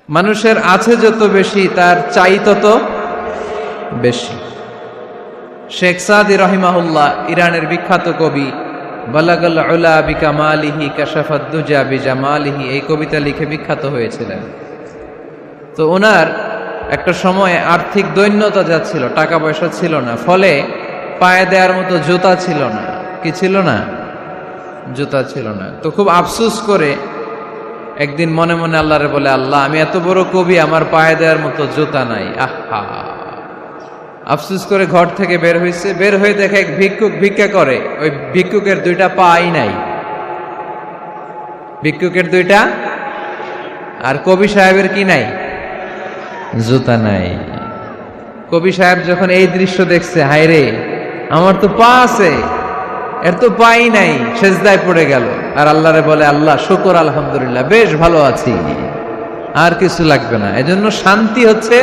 মানুষের আছে যত বেশি তার চাই তত বেশি। শেখ সাদি রহিমাহুল্লাহ ইরানের বিখ্যাত কবি, বালাগাল উলা বিকামালিহি কাশাফাদ দুজা বিজামালিহি, এই কবিতা লিখে বিখ্যাত হয়েছিলেন। তো ওনার একটা সময়ে আর্থিক দৈন্যতা যাচ্ছিল, টাকা পয়সা ছিল না, ফলে পায়ে দেওয়ার মতো জুতা ছিল না। কি ছিল না? জুতা ছিল না। তো খুব আফসোস করে একদিন মনে মনে আল্লাহরে বলে, আল্লাহ আমি এত বড় কবি, আমার পায়ে দেওয়ার মতো জুতা নাই। আহা, আফসোস করে ঘর থেকে বের হয়েছে। বের হয়ে দেখে এক ভিক্ষুক ভিক্ষা করে, ওই ভিক্ষুকের দুইটা পাই নাই। ভিক্ষুকের দুইটা, আর কবি সাহেবের কি নাই? জুতা নাই। কবি সাহেব যখন এই দৃশ্য দেখছে, হায় রে আমার তো পা আছে, এর তো পাই নাই, সেজদায় পড়ে গেল। আর আল্লাহরে বলে, আল্লাহ শুকর আলহামদুলিল্লাহ, বেশ ভালো আছি, আর কিছু লাগবে না। এজন্য শান্তি হচ্ছে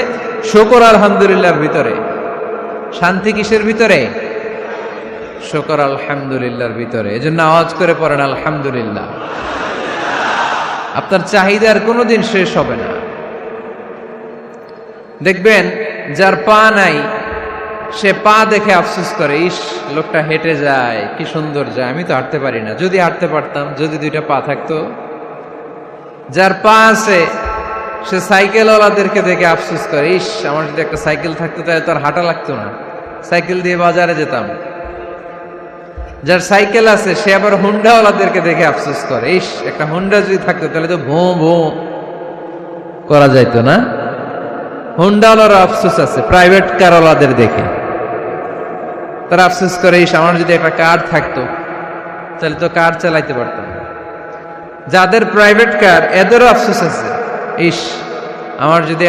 শুকর আলহামদুলিল্লাহর ভিতরে। শান্তি কিসের ভিতরে? শুকর আলহামদুলিল্লাহর ভিতরে। এজন্য আওয়াজ করে পড়েন আলহামদুলিল্লাহ। আপনার চাহিদার কোনোদিন শেষ হবে না। দেখবেন যার পা নাই, সে পা দেখে আফসোস করে, ইস লোকটা হেঁটে যায়, কি সুন্দর যায়, আমি তো হাঁটতে পারি না, যদি হাঁটতে পারতাম, যদি দুইটা পা থাকতো। যার পা আছে সে সাইকেলওয়ালাদেরকে দেখে আফসোস করে, ইস আমার যদি একটা সাইকেল থাকতো তাহলে তো আর হাঁটা লাগতো না, সাইকেল দিয়ে বাজারে যেতাম। যার সাইকেল আছে সে আবার হুন্ডাওয়ালাদেরকে দেখে আফসোস করে, ইস একটা হুন্ডা যদি থাকতো তাহলে তো ভোঁ ভোঁ করা যাইতো না। হুন্ডাওয়ালার আফসোস আছে প্রাইভেট কারওয়ালাদের দেখে, তারা আফসোস করে, ইস আমার যদি একটা কার থাকতো তাহলে তো কার চালাইতে পারতাম। যাদের প্রাইভেট কার এদেরও আফসোস আছে, ইস আমার যদি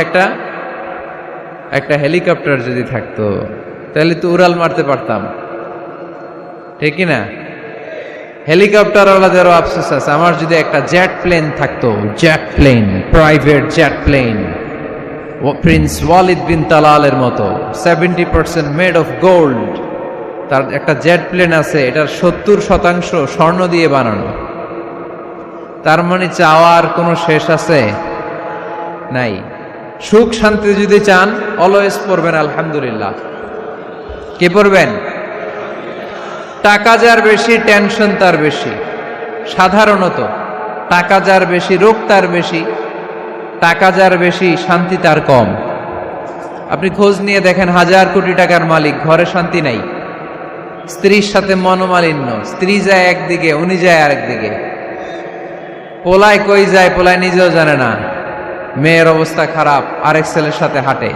একটা হেলিকপ্টার যদি থাকতো তাহলে তো উড়াল মারতে পারতাম, ঠিক না? হেলিকপ্টারওয়ালাদেরও আফসোস আছে, আমার যদি একটা জেট প্লেন থাকতো, jet plane, private jet plane, Prince Walid bin তালালের মতো 70% মেড অফ গোল্ড, তার একটা জেট প্লেন আছে, এটার 70% স্বর্ণ দিয়ে বানানো। তার মানে চাওয়ার কোনো শেষ আছে? নাই। সুখ শান্তি যদি চান, অলওয়েজ পড়বেন আলহামদুলিল্লাহ। কি পড়বেন? টাকা যার বেশি, টেনশন তার বেশি। সাধারণত টাকা যার বেশি, রোগ তার বেশি। টাকা যার বেশি, শান্তি তার কম। আপনি খোঁজ নিয়ে দেখেন, 1000 কোটি টাকার মালিক, ঘরে শান্তি নাই। স্ত্রীর সাথে মনোমালিন্য, স্ত্রী যায় একদিকে, উনি যায় আরেকদিকে। পোলায় কই যায়, পোলায় নিজেও জানে না। মেয়ের অবস্থা খারাপ, আরেক ছেলের সাথে হাঁটে।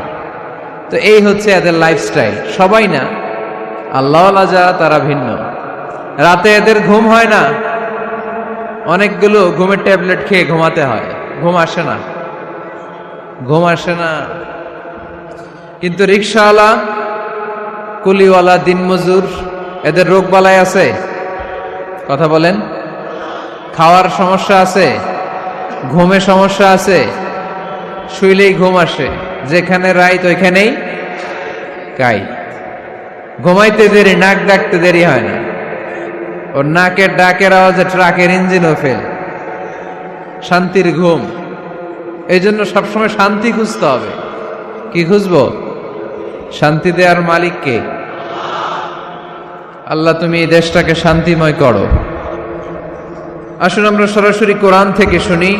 তো এই হচ্ছে এদের লাইফস্টাইল। সবাই না, আল্লাহওয়ালা যারা তারা ভিন্ন। রাতে এদের ঘুম হয় না, অনেকগুলো ঘুমের ট্যাবলেট খেয়ে ঘুমাতে হয়, ঘুম আসে না, ঘুম আসে না। কিন্তু রিক্সাওয়ালা, কুলিওয়ালা, দিনমজুর, এদের রোগ বালাই আছে? কথা বলেন। খাওয়ার সমস্যা আছে, ঘুমে সমস্যা আছে, শুইলেই ঘুম আসে, যেখানে রাইত ওইখানেই কাই। ঘুমাইতে দেরি, নাক ডাকতে দেরি হয় না, ওর নাকের ডাকের আওয়াজে ট্রাকের ইঞ্জিনও ফেল। শান্তির ঘুম। এই জন্য সবসময় শান্তি খুঁজতে হবে। কি খুঁজবো? শান্তি দেওয়ার মালিককে। আল্লাহ তুমি এই দেশটাকে শান্তিময় করো। আসুন আমরা সরাসরি কোরআন থেকে শুনি,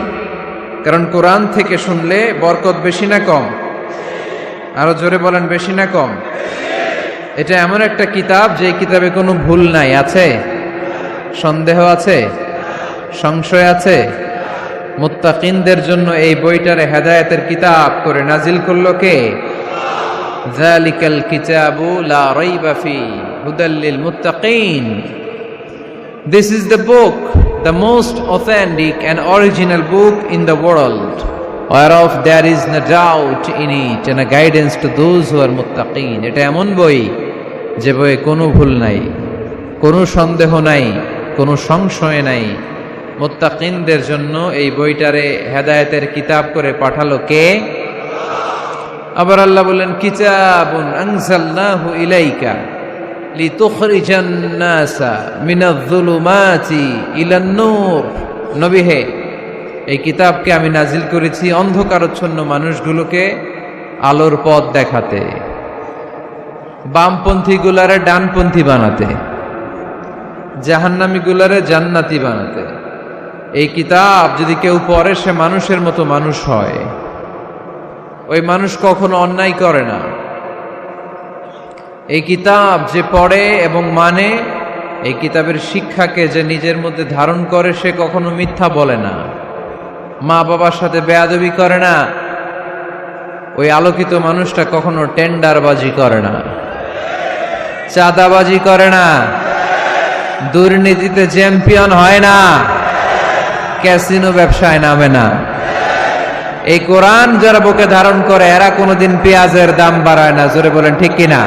কারণ কোরআন থেকে শুনলে বরকত বেশি না কম? আরো জোরে বলেন, বেশি না কম? এটা এমন একটা কিতাব যে কিতাবে কোনো ভুল নাই। আছে? সন্দেহ আছে? সংশয় আছে? মুত্তাকিনদের জন্য এই বইটারে হেদায়েতের কিতাব করে নাজিল করলো কে? যালিকাল কিতাবু লা রাইবা ফি হুদাল লিল মুত্তাকিন। This is the book, the most authentic and original book in the world, whereof there is no doubt in it and a guidance to those who are muttaqin. এটা এমন বই যে বইয়ে কোনো ভুল নাই, কোনো সন্দেহ নাই, কোনো সংশয় নাই। মুত্তাকিনদের জন্য এই বইটারে হেদায়েতের কিতাব করে পাঠালো কে? আবার আল্লাহ বলেন, কিতাবুন আনজালনাহু ইলাইকা লিতুখরিজান নাসা মিনাজ যুলুমাতি ইলান নূর। নবী হে, এই কিতাবকে আমি নাজিল করেছি অন্ধকারচ্ছন্ন মানুষগুলোকে আলোর পথ দেখাতে, বামপন্থী গুলারে ডানপন্থী বানাতে, জাহান্নামী গুলারে জান্নাতি বানাতে। এই কিতাব যদি কেউ পড়ে সে মানুষের মতো মানুষ হয়। ওই মানুষ কখনো অন্যায় করে না। এই কিতাব যে পড়ে এবং মানে, এই কিতাবের শিক্ষাকে যে নিজের মধ্যে ধারণ করে, সে কখনো মিথ্যা বলে না, মা বাবার সাথে বেয়াদবি করে না। ওই আলোকিত মানুষটা কখনো টেন্ডারবাজি করে না, চাঁদাবাজি করে না, দুর্নীতিতে চ্যাম্পিয়ন হয় না, ক্যাসিনো ব্যবসায় নামে না। এই কোরআন যারা বুকে ধারণ করে এরা কোনোদিন পেঁয়াজের দাম বাড়ায় না। জোরে বলেন ঠিক কিনা?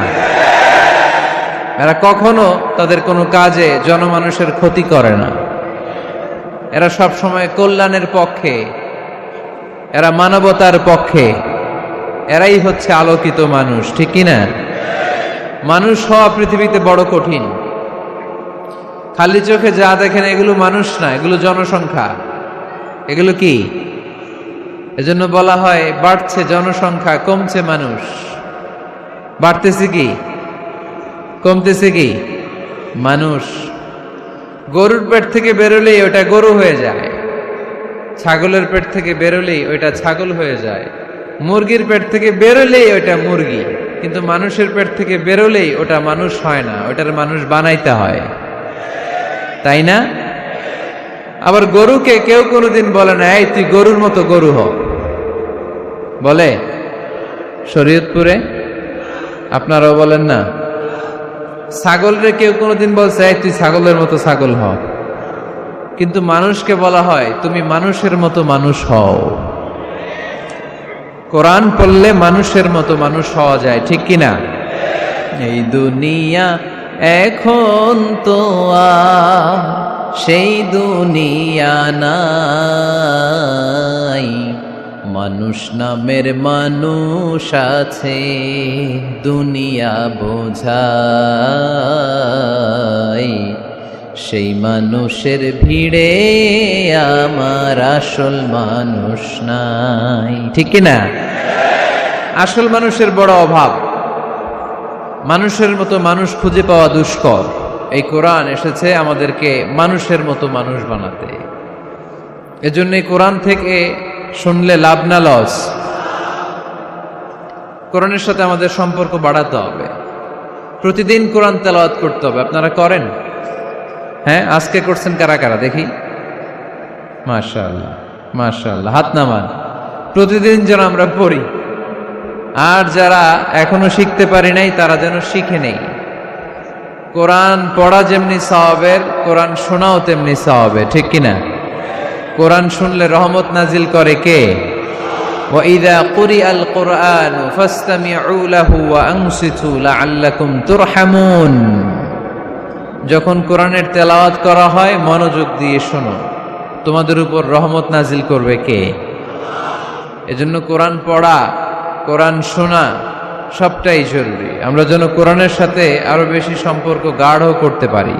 এরা কখনো তাদের কোনো কাজে জনমানুষের ক্ষতি করে না। এরা সব সময় কল্যাণের পক্ষে, এরা মানবতার পক্ষে। এরাই হচ্ছে আলোকিত মানুষ, ঠিক কিনা? মানুষ হওয়া পৃথিবীতে বড় কঠিন। খালি চোখে যা দেখেন এগুলো মানুষ না, এগুলো জনসংখ্যা। এগুলো কি? এজন্য বলা হয় বাড়ছে জনসংখ্যা, কমছে মানুষ। বাড়তেছে কি, কমতেছে কি? মানুষ। গরুর পেট থেকে বেরোলেই ওটা গরু হয়ে যায়, ছাগলের পেট থেকে বেরোলেই ওইটা ছাগল হয়ে যায়, মুরগির পেট থেকে বেরোলেই ওইটা মুরগি। কিন্তু মানুষের পেট থেকে বেরোলেই ওটা মানুষ হয় না, ওটার মানুষ বানাইতে হয়, তাই না? আবার গরুকে কেউ কোনোদিন বলে না এই তুই গরুর মতো গরু হ, বলে? শরীয়তপুরে আপনারাও বলেন না? ছাগলরে কেউ কোনোদিন বলছে এই তুই ছাগলের মতো ছাগল হ, কিন্তু মানুষকে বলা হয় তুমি মানুষের মতো মানুষ হও। কোরআন পড়লে মানুষের মতো মানুষ হওয়া যায়, ঠিক কিনা? এই দুনিয়া এখন তো আর সেই দুনিয়া নাই, মানুষ নামের মানুষ আছে দুনিয়া বোঝায়, সেই মানুষের ভিড়ে আমার আসল মানুষ নাই, ঠিক কিনা? আসল মানুষের বড় অভাব। মানুষের মতো মানুষ খুঁজে পাওয়া দুষ্কর। এই কোরআন এসেছে আমাদেরকে মানুষের মতো মানুষ বানাতে। এজন্য এই কোরআন থেকে শুনলে লাভ না লস? কোরআনের সাথে আমাদের সম্পর্ক বাড়াতে হবে। প্রতিদিন কোরআন তেলাওয়াত করতে হবে। আপনারা করেন? হ্যাঁ, আজকে করছেন কারা কারা দেখি? মাশাআল্লাহ, মাশাআল্লাহ, হাত নামান। প্রতিদিন যেন আমরা পড়ি, আর যারা এখনো শিখতে পারি নাই তারা যেন শিখে নেই। কোরআন পড়া যেমনি সওয়াবের, কোরআন শোনাও তেমনি সওয়াবের, ঠিক কিনা? কোরআন শুনলে রহমত নাজিল করে কে? ওয়া ইযা কুরিআল কুরআন ফাসতামিউ লাহু ওয়া আনসিতু লাআল্লাকুম তুরহামুন। যখন কোরআনের তেলাওয়াত করা হয় মনোযোগ দিয়ে শোনো, তোমাদের উপর রহমত নাজিল করবে কে? এজন্য কোরআন পড়া, কোরআন শোনা সবটাই জরুরি। আমরা যেন কোরআনের সাথে আরো বেশি সম্পর্ক গাঢ় করতে পারি,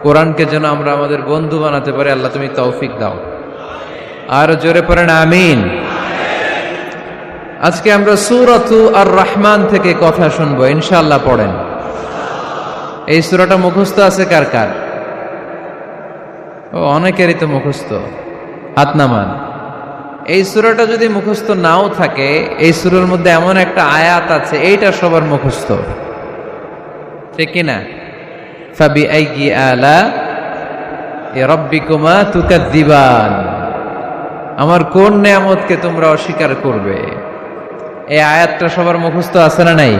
কোরআনকে যেন আমরা আমাদের বন্ধু বানাতে পারি। আল্লাহ তুমি তৌফিক দাও। আর জোরে পড়েন আমিন। আজকে আমরা সূরাতু আর রহমান থেকে কথা শুনবো ইনশাআল্লাহ। পড়েন। এই সূরাটা মুখস্থ আছে কার কার? ও, অনেকেরই তো মুখস্থ। হাত নামান। এই সূরাটা যদি মুখস্থ নাও থাকে, এই সূরার মধ্যে এমন একটা আয়াত আছে এইটা সবার মুখস্থ, ঠিক কিনা? ফাবিআইয়ি আলা'i রাব্বিকুমা তুকাযযিবান। আমার কোন নিয়ামতকে তোমরা অস্বীকার করবে? এই আয়াতটা সবার মুখস্থ আছে না নাই?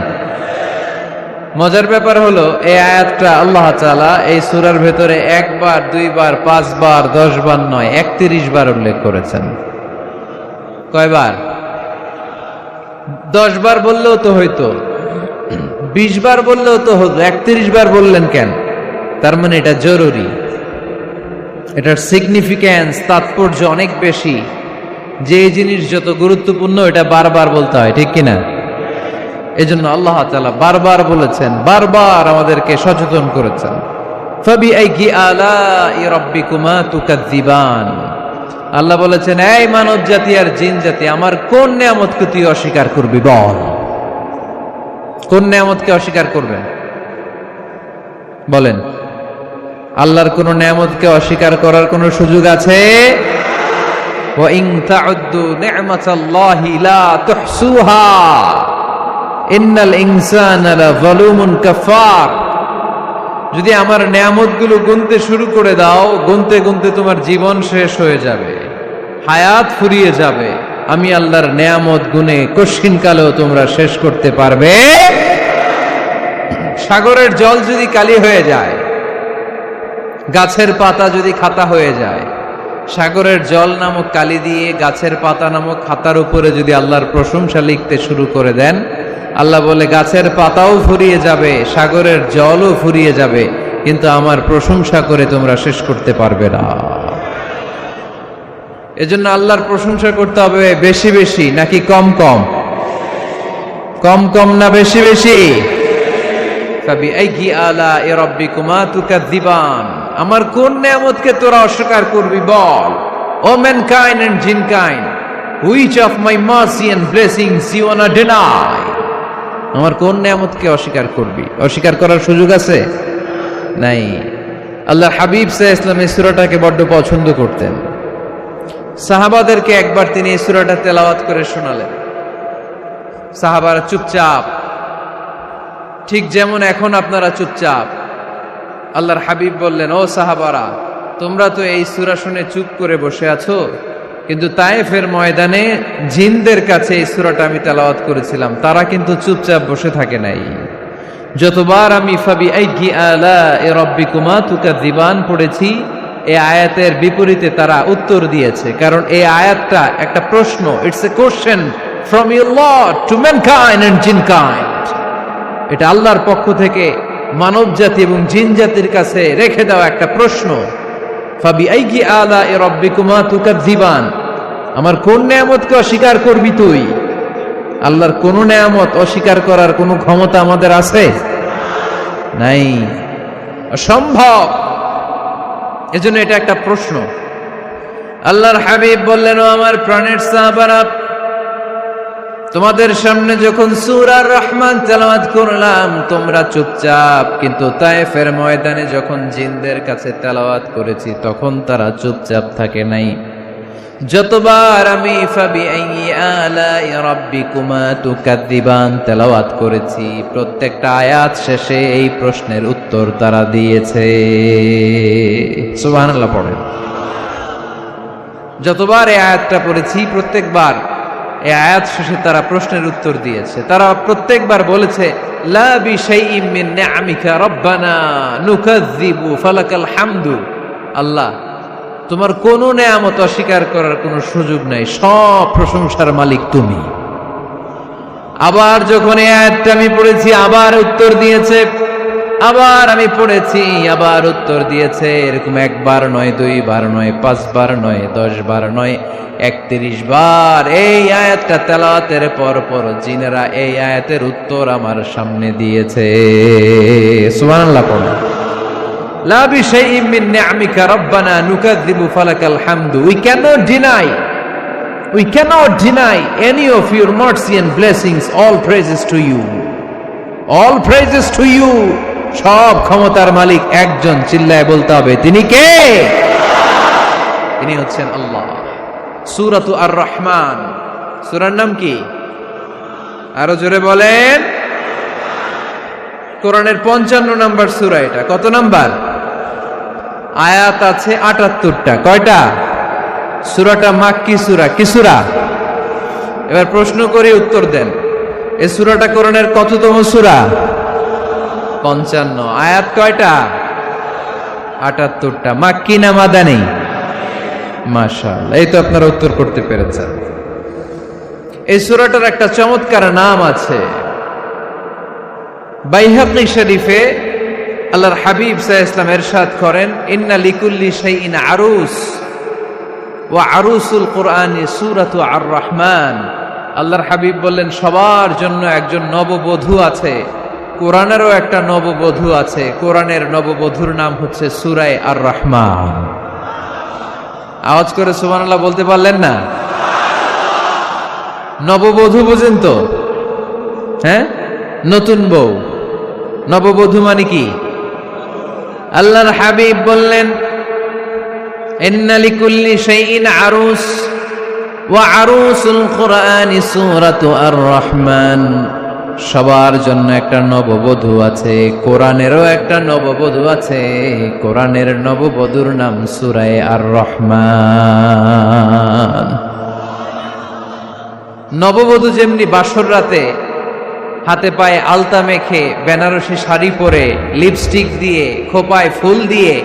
মজার ব্যাপার হলো এই আয়াতটা আল্লাহ তাআলা এই সূরার ভেতরে একবার, দুইবার, 5 বার, 10 বার নয়, 31 বার উল্লেখ করেছেন। কয়বার? 10 বার বললেও তো হইতো, 20 বার বললেও তো হতো, 31 বার বললেন কেন? তার মানে এটা জরুরি, এটার সিগনিফিক্যান্স, তাৎপর্য অনেক বেশি। যে জিনিস যত গুরুত্বপূর্ণ এটা বারবার বলতে হয়, ঠিক কিনা? এজন্য আল্লাহ তাআলা বারবার বলেছেন, বারবার আমাদেরকে সচেতন করেছেন। ফাবিআইয়ি আলা'i রাব্বিকুমা তুকাযযিবান। আল্লাহ বলেছেন, এই মানব জাতি আর জিন জাতি, আমার কোন নিয়ামতকে তুই অস্বীকার করবি বল? কোন নিয়ামতকে অস্বীকার করবেন বলেন? আল্লাহর কোন নিয়ামতকে অস্বীকার করার কোন সুযোগ আছে? ওয়া ইন তাউদ্দু নি'মাতাল্লাহি লা তুহসুহা ইন্নাল ইনসানা লাযালুমুন কাফার। যদি আমার নিয়ামতগুলো গুনতে শুরু করে দাও, গুনতে গুনতে তোমার জীবন শেষ হয়ে যাবে, হায়াত ফুরিয়ে যাবে। আমি আল্লাহর নিয়ামত গুনে কশিন কালেও তোমরা শেষ করতে পারবে। সাগরের জল যদি কালি হয়ে যায়, গাছের পাতা যদি খাতা হয়ে যায়, সাগরের জল নামক কালি দিয়ে গাছের পাতা নামক খাতার উপরে যদি আল্লাহর প্রশংসা লিখতে শুরু করে দেন, আল্লাহ বলে গাছের পাতাও ফুরিয়ে যাবে, সাগরের জলও ফুরিয়ে যাবে, কিন্তু আমার প্রশংসা করে তোমরা শেষ করতে পারবে না। এজন্য আল্লাহর প্রশংসা করতে হবে বেশি বেশি নাকি কম কম? কম কম না বেশি বেশি? ফাবিআইয়ি আলাኢ রাব্বিকুমা তুকাযযিবান। আমার কোন নিয়ামতকে তোরা অস্বীকার করবি বল? O mankind and jinnkind, which of my mercy and blessings you want to deny? আমার কোন নিয়ামতকে অস্বীকার করবি? অস্বীকার করার সুযোগ আছে? নাই। আল্লাহর হাবিব সাল্লাল্লাহু আলাইহি ওয়াসাল্লাম এই সূরাটাকে বড্ড পছন্দ করতেন। সাহাবাদেরকে একবার তিনি এই সূরাটা তেলাওয়াত করে শোনালেন। সাহাবারা চুপচাপ, ঠিক যেমন এখন আপনারা চুপচাপ। আল্লাহর হাবিব বললেন, ও সাহাবারা, তোমরা তো এই সূরা শুনে চুপ করে বসে আছো, কিন্তু তায়েফের ময়দানে জিনদের কাছে এই সূরাটা আমি তেলাওয়াত করেছিলাম, তারা কিন্তু চুপচাপ বসে থাকে নাই। যতবার আমি ফাবিআইয়ি আলাኢ রাব্বিকুমা তুকাযযিবান পড়েছি, এই আয়াতের বিপরীতে তারা উত্তর দিয়েছে, কারণ এই আয়াতটা একটা প্রশ্ন। It's a question from your Lord to mankind and jinnkind. এটা আল্লাহর পক্ষ থেকে মানব জাতি এবং জিন জাতির কাছে রেখে দেওয়া একটা প্রশ্ন। ফাবিআইয়ি আলাঈ রাব্বিকুমা তুকাযযিবান, আমার কোন নিয়ামতকে অস্বীকার করবি তুই? আল্লাহর কোন নিয়ামত অস্বীকার করার কোনো ক্ষমতা আমাদের আছে? নাই, অসম্ভব। এজন্য এটা একটা প্রশ্ন। আল্লাহর হাবিব বললেন, ও আমার প্রাণের সাহাবারা, তোমাদের সামনে যখন সূরা রহমান তেলাওয়াত করলাম তোমরা চুপচাপ, কিন্তু তায়েফের ময়দানে যখন জিনদের কাছে তেলাওয়াত করেছি তখন তারা চুপচাপ থাকে নাই। যতবার আমি ফাবিআইয়ি আলাঈ রাব্বিকুমা তুকাযযিবান তেলাওয়াত করেছি, প্রত্যেকটা আয়াত শেষে এই প্রশ্নের উত্তর তারা দিয়েছে। সুবহানাল্লাহ পড়েন। যতবার এই আয়াতটা পড়েছি প্রত্যেকবার এই আয়াত শেষে তারা প্রশ্নের উত্তর দিয়েছে। তারা প্রত্যেকবার বলেছে, লা বিশাইইম মিন নিআমিকা রাব্বানা নুকাযযিবু ফালাকাল হামদু। আল্লাহ, তোমার কোনো নেয়ামত অস্বীকার করার কোনো সুযোগ নাই, সব প্রশংসার মালিক তুমি। আবার যখন এই আয়াতটা আমি পড়েছি আবার উত্তর দিয়েছে, আবার আমি পড়েছি আবার উত্তর দিয়েছে। এরকম একবার নয়, দুইবার নয়, 5 বার নয়, 10 বার নয়, 31 বার এই আয়াতটা তেলাওয়াতের পর পর জিনেরা এই আয়াতের উত্তর আমার সামনে দিয়েছে। সুবহানাল্লাহ পড়ুন। লা বিশাইইম মিন নিআমিকা রাব্বানা নুকাযযিবু ফালাকাল হামদু। We cannot deny any of your mercy and blessings. All praises to you. All praises to you. সব ক্ষমতার মালিক একজন, চিল্লায় বলতে হবে, তিনি কে? তিনি হচ্ছেন আল্লাহ। সূরাতু আর রহমান, সূরার নাম কি? আরো জোরে বলেন। কোরআনের 55 নম্বর সূরা এটা। কত নাম্বার? আয়াত আছে 78টা। কয়টা? সূরাটা মাক্কি সূরা। কি সূরা? এবার প্রশ্ন করে উত্তর দেন। এই সূরাটা কোরআনের কততম সূরা? 55। আয়াত কয়টা? 78টা। মাক্কি না মাদানী? মাশাআল্লাহ, এই তো আপনারা উত্তর করতে পেরেছেন। এই সূরাটার একটা চমৎকার নাম আছে। বাইহাকী শরীফে আল্লাহর হাবিব সাল্লাল্লাহু আলাইহি ওয়াসাল্লাম ইরশাদ করেন, ইন্না লিকুল্লি শাইইন আরুস ওয়া আরুসুল কুরআনি সূরাতু আর রহমান। আল্লাহর হাবিব বললেন, সবার জন্য একজন নববধূ আছে, কোরআনেরও একটা নববধূ আছে। কোরআনের নববধূর নাম হচ্ছে সূরা আর রহমান। আওয়াজ করে সুবহানাল্লাহ বলতে পারলেন না? নববধূ বুঝেন তো? হ্যাঁ, নতুন বউ। নববধূ মানে কি? আল্লাহর হাবিব বললেন, ইন্না লিকুল্লি শাইইন আরুস ওয়া আরুসুল কুরআনি সূরাতু আর-রহমান। সবার জন্য একটা নববধূ আছে, কোরআনেরও একটা নববধূ আছে। কোরআনের নববধূর নাম সূরা আর-রহমান। নববধূ যেমনি বাসর রাতে হাতে পায়ে আলতা মেখে, বেনারসি শাড়ি পরে, লিপস্টিক দিয়ে, খোপায় ফুল দিয়ে,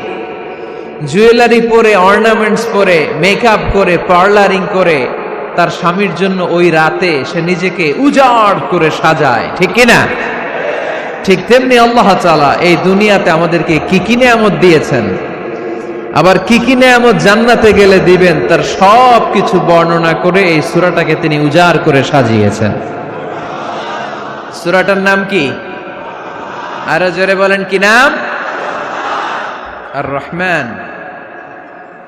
জুয়েলারি পরে, অর্নামেন্টস পরে, মেকআপ করে, পার্লারিং করে তার স্বামীর জন্য ওই রাতে সে নিজেকে উজাড় করে সাজায়, ঠিক কিনা? ঠিক তেমনি আল্লাহ তাআলা এই দুনিয়াতে আমাদেরকে কি কি নিয়ামত দিয়েছেন, আবার কি কি নিয়ামত জান্নাতে গেলে দিবেন, তার সব কিছু বর্ণনা করে এই সূরাটাকে তিনি উজাড় করে সাজিয়েছেন। সূরাটার নাম কি? আরো জোরে বলেন, কি নাম? আর-রহমান।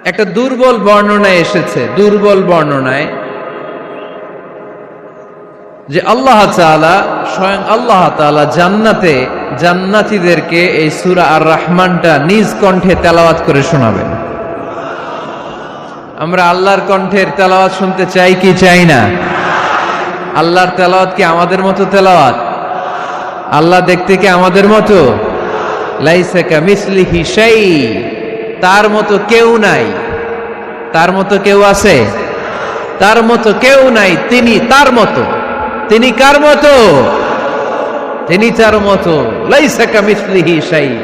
একটা দুর্বল বর্ণনায় এসেছে, দুর্বল বর্ণনায়, যে আল্লাহ তাআলা, স্বয়ং আল্লাহ তাআলা জান্নাতে জান্নাতীদেরকে এই সূরা আর-রহমানটা নিজ কণ্ঠে তেলাওয়াত করে শোনাবেন। আমরা আল্লাহর কণ্ঠের তেলাওয়াত শুনতে চাই কি চাই না? আল্লাহর তেলাওয়াত কি আমাদের মতো তেলাওয়াত? আল্লাহ দেখতে কি আমাদের মতো? লাইসা কামিসলিহি শাই, তার মতো কেউ নাই। তার মতো কেউ আছে? তার মতো কেউ নাই। তিনি তার মতো। তিনি কার মতো? তিনি তার মতো। লাইসা কামিসলিহি শাই।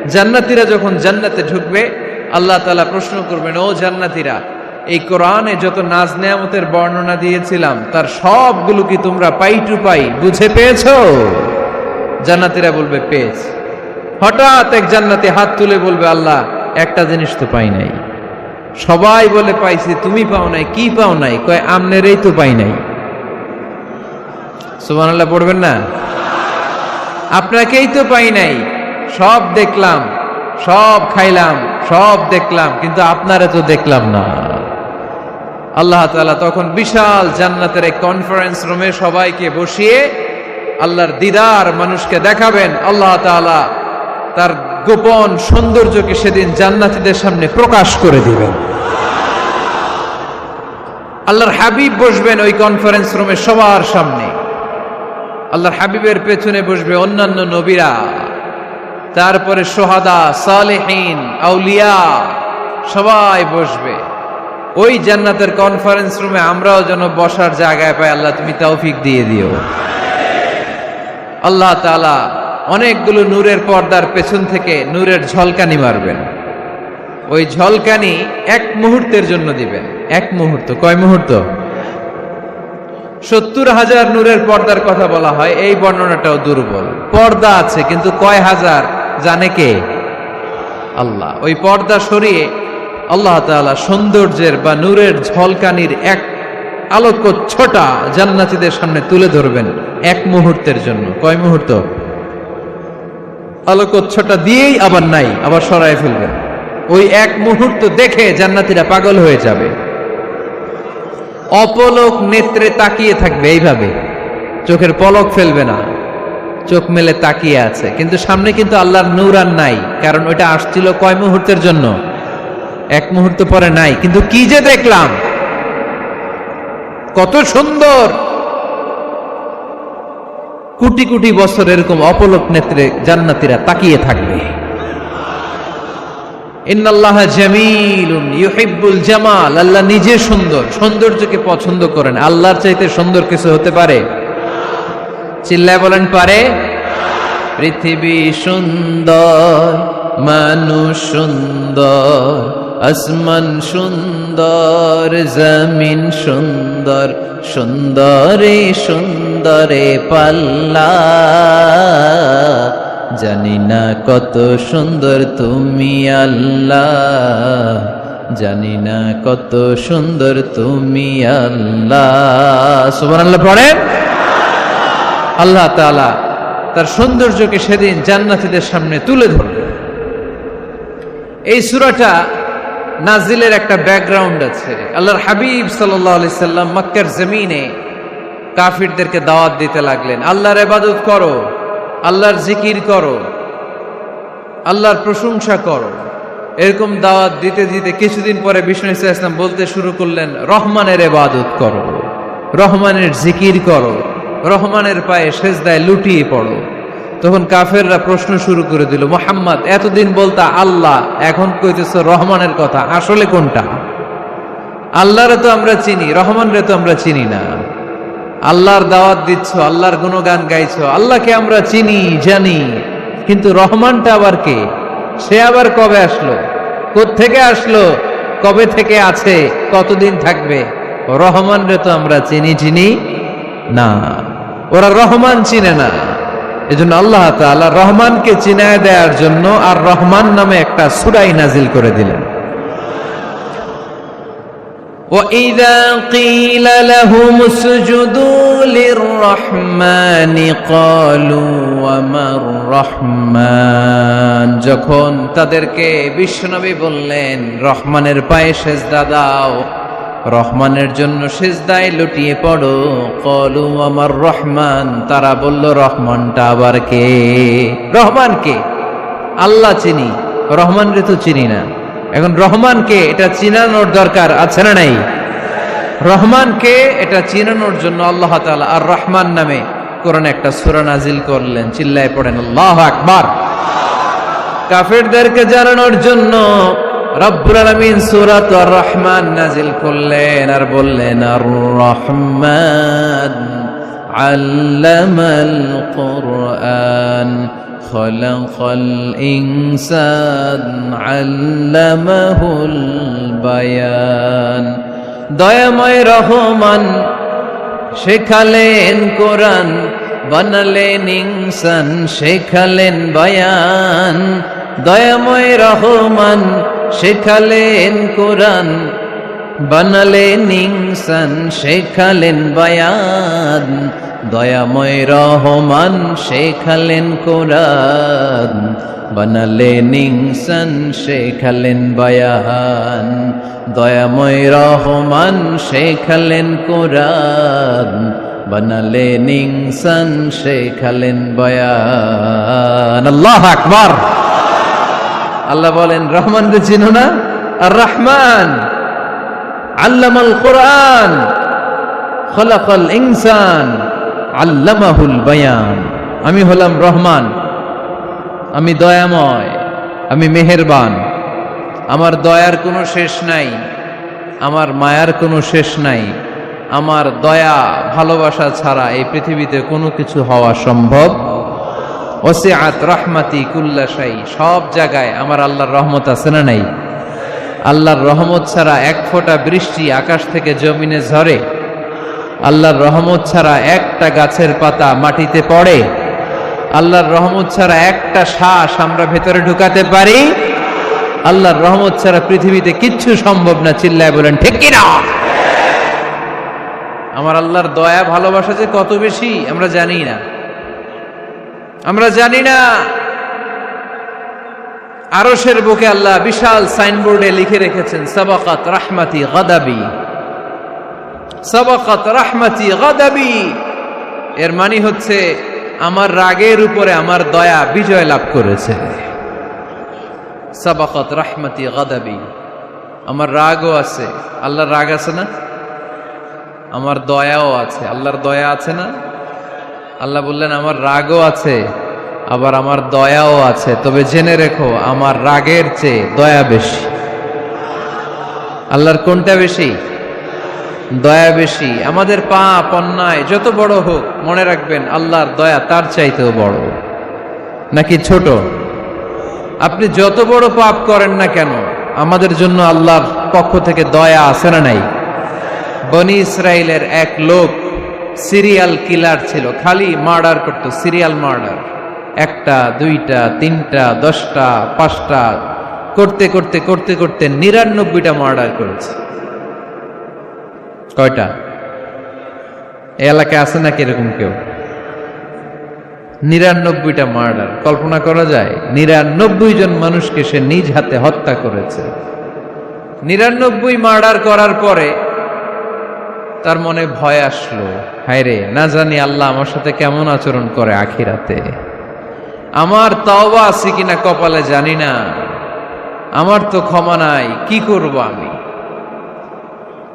জান্নাতীরা যখন জান্নাতে ঢুকবে, আল্লাহ তাআলা প্রশ্ন করবেন, ও জান্নাতীরা, এই কোরআনে যত নাজ নেয়ামতের বর্ণনা দিয়েছিলাম তার সবগুলো কি তোমরা পাই টু পাই বুঝে পেয়েছো? জান্নাতীরা বলবে পেয়েছি। হঠাৎ এক জান্নাতি হাত তুলে বলবে, আল্লাহ একটা জিনিস তো পাই নাই। সবাই বলে পাইছি, তুমি পাও নাই। কি পাও নাই? কয় আমনেরই তো পাই নাই। সুবহানাল্লাহ পড়বেন না? আপনাকেই তো পাই নাই। সব দেখলাম, সব খাইলাম, সব দেখলাম, কিন্তু আপনারে তো দেখলাম না। আল্লাহ তাআলা তখন বিশাল জান্নাতের এক কনফারেন্স রুমে সবাইকে বসিয়ে আল্লাহর দিদার মানুষকে দেখাবেন। আল্লাহ তাআলা তার গোপন সৌন্দর্যকে সেদিন জান্নাতীদের সামনে প্রকাশ করে দিবেন। আল্লাহর হাবিব বসবেন ওই কনফারেন্স রুমে সবার সামনে। আল্লাহর হাবিবের পেছনে বসবে অন্যান্য নবীরা, তারপরে সোহাদা, সালেহীন, আউলিয়া সবাই বসবে। ওই জান্নাতের কনফারেন্স রুমে আমরাও যেন বসার জায়গায় পাই, আল্লাহ তুমি তৌফিক দিয়ে দিও। আল্লাহ তাআলা অনেকগুলো নূরের পর্দার পেছন থেকে নূরের ঝলকানি মারবেন। ওই ঝলকানি এক মুহূর্তের জন্য দিবেন। এক মুহূর্ত। কয় মুহূর্ত? 70,000 নূরের পর্দার কথা বলা হয়। এই বর্ণনাটাও দুর্বল। পর্দা আছে কিন্তু কয় হাজার জানে কে? আল্লাহ। ওই পর্দা সরিয়ে আল্লাহ তাআলা সৌন্দর্যের বা নূরের ঝলকানির এক আলোকচ্ছটা জান্নাতীদের সামনে তুলে ধরবেন এক মুহূর্তের জন্য। কয় মুহূর্ত? আলোকচ্ছটা দিয়েই আবার নাই, আবার সরায় ফেলবেন। ওই এক মুহূর্ত দেখে জান্নাতীরা পাগল হয়ে যাবে, অপলক নেত্রে তাকিয়ে থাকবে। এইভাবে চোখের পলক ফেলবে না, চোখ মেলে তাকিয়ে আছে। কিন্তু সামনে কিন্তু আল্লাহর নূর আর নাই, কারণ ওইটা আসছিল কয় মুহূর্তের জন্য? এক মুহূর্ত পরে নাই। কিন্তু কি যে দেখলাম, কত সুন্দর! কোটি কোটি বছর এরকম অপলক নেত্রে জান্নাতীরা তাকিয়ে থাকবে। ইন্নাল্লাহা জামিলুন ইউহিব্বুল জামাল। আল্লাহ নিজে সুন্দর, সৌন্দর্যকে পছন্দ করেন। আল্লাহর চাইতে সুন্দর কিছু হতে পারে? চিল্লায় বলেন, পারে? পৃথিবী সুন্দর, মানুষ সুন্দর, আসমান সুন্দর, জমিন সুন্দর, সুন্দরে সুন্দরে পাল্লা। জানি না কত সুন্দর তুমি আল্লাহ, জানি না কত সুন্দর তুমি আল্লাহ। সুবহানাল্লাহ পড়েন। আল্লাহ তাআলা তার সৌন্দর্যকে সেদিন জান্নাতীদের সামনে তুলে ধরবে। এই সূরাটা নাজিলের একটা ব্যাকগ্রাউন্ড আছে। আল্লাহর হাবিব সাল্লাল্লাহু আলাইহি সাল্লাম মক্কার জমিনে কাফিরদেরকে দাওয়াত দিতে লাগলেন, আল্লাহর ইবাদত করো, আল্লাহর জিকির করো, আল্লাহর প্রশংসা করো। এরকম দাওয়াত দিতে দিতে কিছুদিন পরে বিষ্ণু ইসলাম বলতে শুরু করলেন, রহমানের ইবাদত করো, রহমানের জিকির করো, রহমানের পায়ে সেজদায় লুটিয়ে পড়ো। তখন কাফেররা প্রশ্ন শুরু করে দিল, মুহাম্মদ এতদিন বলতা আল্লাহ, এখন কইতেছো রহমানের কথা, আসলে কোনটা? আল্লাহরে তো আমরা চিনি, রহমানরে তো আমরা চিনি না। আল্লাহর দাওয়াত দিচ্ছ, আল্লাহর গুণগান গাইছো, আল্লাহকে আমরা চিনি জানি, কিন্তু রহমানটা আবার কে? সে আবার কবে আসলো, কোত্থেকে আসলো, কবে থেকে আছে, কতদিন থাকবে? রহমানরে তো আমরা চিনি না। ওরা রহমান চিনে না। এজন্য আল্লাহ তাআলা রহমানকে চিনায় দেওয়ার জন্য আর রহমান নামে একটা সূরাই নাজিল করে দিলেন। وَإِذَا قِيلَ لَهُمُ اسْجُدُوا لِلرَّحْمَنِ قَالُوا وَمَا الرَّحْمَنُ, যখন তাদেরকে বিশ্বনবী বললেন রহমানের পায়ে সেজদা দাও, রহমানের জন্য সেজদায় লুটিয়ে পড়ো, ক্বালু আমার রহমান, তারা বলল রহমানটা আবার কে? রহমান কে? আল্লাহ চিনি, রহমান রে তো চিনি না। এখন রহমানকে এটা চিনানোর দরকার আছে না নাই? রহমানকে এটা চিনানোর জন্য আল্লাহ তাআলা আর রহমান নামে কোরআনে একটা সূরা নাজিল করলেন। চিল্লায় পড়েন আল্লাহু আকবার। কাফেরদেরকে জানানোর জন্য রব্বুল আলামিন সূরাত আর রহমান নাজিল করলেন আর বললেন, আর রহমান আল্লামাল কুরআন খলাকাল ইনসান আল্লামাহুল বায়ান। দয়াময় রহমান শেখালেন কোরআন, বানালেন ইনসান শেখালেন বায়ান। দয়াময় রহমান শেখালেন কোরআন, বানালেন ইনসান শেখালেন বায়ান। দয়াময় রহমান শেখালেন কোরআন, বানালেন ইনসান শেখালেন বায়ান। দয়াময় রহমান শেখালেন কোরআন, বানালেন ইনসান শেখালেন বায়ান। আল্লাহু আকবার। আল্লাহ বলেন রহমান রে চিনো না? আর রহমান আল্লামাল কোরআন খলাকাল ইনসান আল্লামাহুল বায়ান। আমি হলাম রহমান, আমি দয়াময়, আমি মেহেরবান। আমার দয়ার কোনো শেষ নাই, আমার মায়ার কোনো শেষ নাই। আমার দয়া ভালোবাসা ছাড়া এই পৃথিবীতে কোনো কিছু হওয়া সম্ভব। ওসিআত রাহমাতি কুল্লা শাই, সব জায়গায় আমার আল্লাহর রহমত আছে না নাই? আল্লাহর রহমত ছাড়া এক ফোঁটা বৃষ্টি আকাশ থেকে জমিনে ঝরে? আল্লাহর রহমত ছাড়া একটা গাছের পাতা মাটিতে পড়ে? আল্লাহর রহমত ছাড়া একটা শ্বাস আমরা ভেতরে ঢুকাতে পারি? আল্লাহর রহমত ছাড়া পৃথিবীতে কিচ্ছু সম্ভব না। চিল্লায় বলেন ঠিক কিনা? আমার আল্লাহর দয়া ভালোবাসা যে কত বেশি আমরা জানি না, আমরা জানি না। আরশের বুকে আল্লাহ বিশাল সাইনবোর্ডে লিখে রেখেছেন, সাবাকাত রাহমাতি গাদাবি, সাবাকাত রাহমাতি গাদাবি। এর মানে হচ্ছে আমার রাগের উপরে আমার দয়া বিজয় লাভ করেছে। সাবাকাত রাহমাতি গাদাবি, আমার রাগও আছে, আল্লাহর রাগ আছে না? আমার দয়াও আছে, আল্লাহর দয়া আছে না? আল্লাহ বললেন আমার রাগও আছে, আবার আমার দয়াও আছে। তবে জেনে রেখো আমার রাগের চেয়ে দয়া বেশি। আল্লাহর কোনটা বেশি? দয়া বেশি। আমাদের পাপ অন্যায় যত বড় হোক, মনে রাখবেন আল্লাহর দয়া তার চাইতেও বড়। নাকি ছোট? আপনি যত বড় পাপ করেন না কেন, আমাদের জন্য আল্লাহর পক্ষ থেকে দয়া আছে না নাই? বনি ইসরাইলের এক লোক সিরিয়াল কিলার ছিল, খালি মার্ডার করত, সিরিয়াল মার্ডার। একটা, দুইটা, তিনটা, 10টা, 5টা করতে করতে করতে করতে 99টা মার্ডার করেছে। কয়টা? এই এলাকায় আছে নাকি এরকম কেউ? 99টা মার্ডার। কল্পনা করা যায়? 99 জন মানুষকে সে নিজ হাতে হত্যা করেছে। 99 মার্ডার করার পরে তার মনে ভয় আসলো, হায় রে, না জানি আল্লাহ আমার সাথে কেমন আচরণ করে আখিরাতে। আমার তওবা আছে কিনা কপালে জানি না, আমার তো ক্ষমা নাই, কি করব আমি?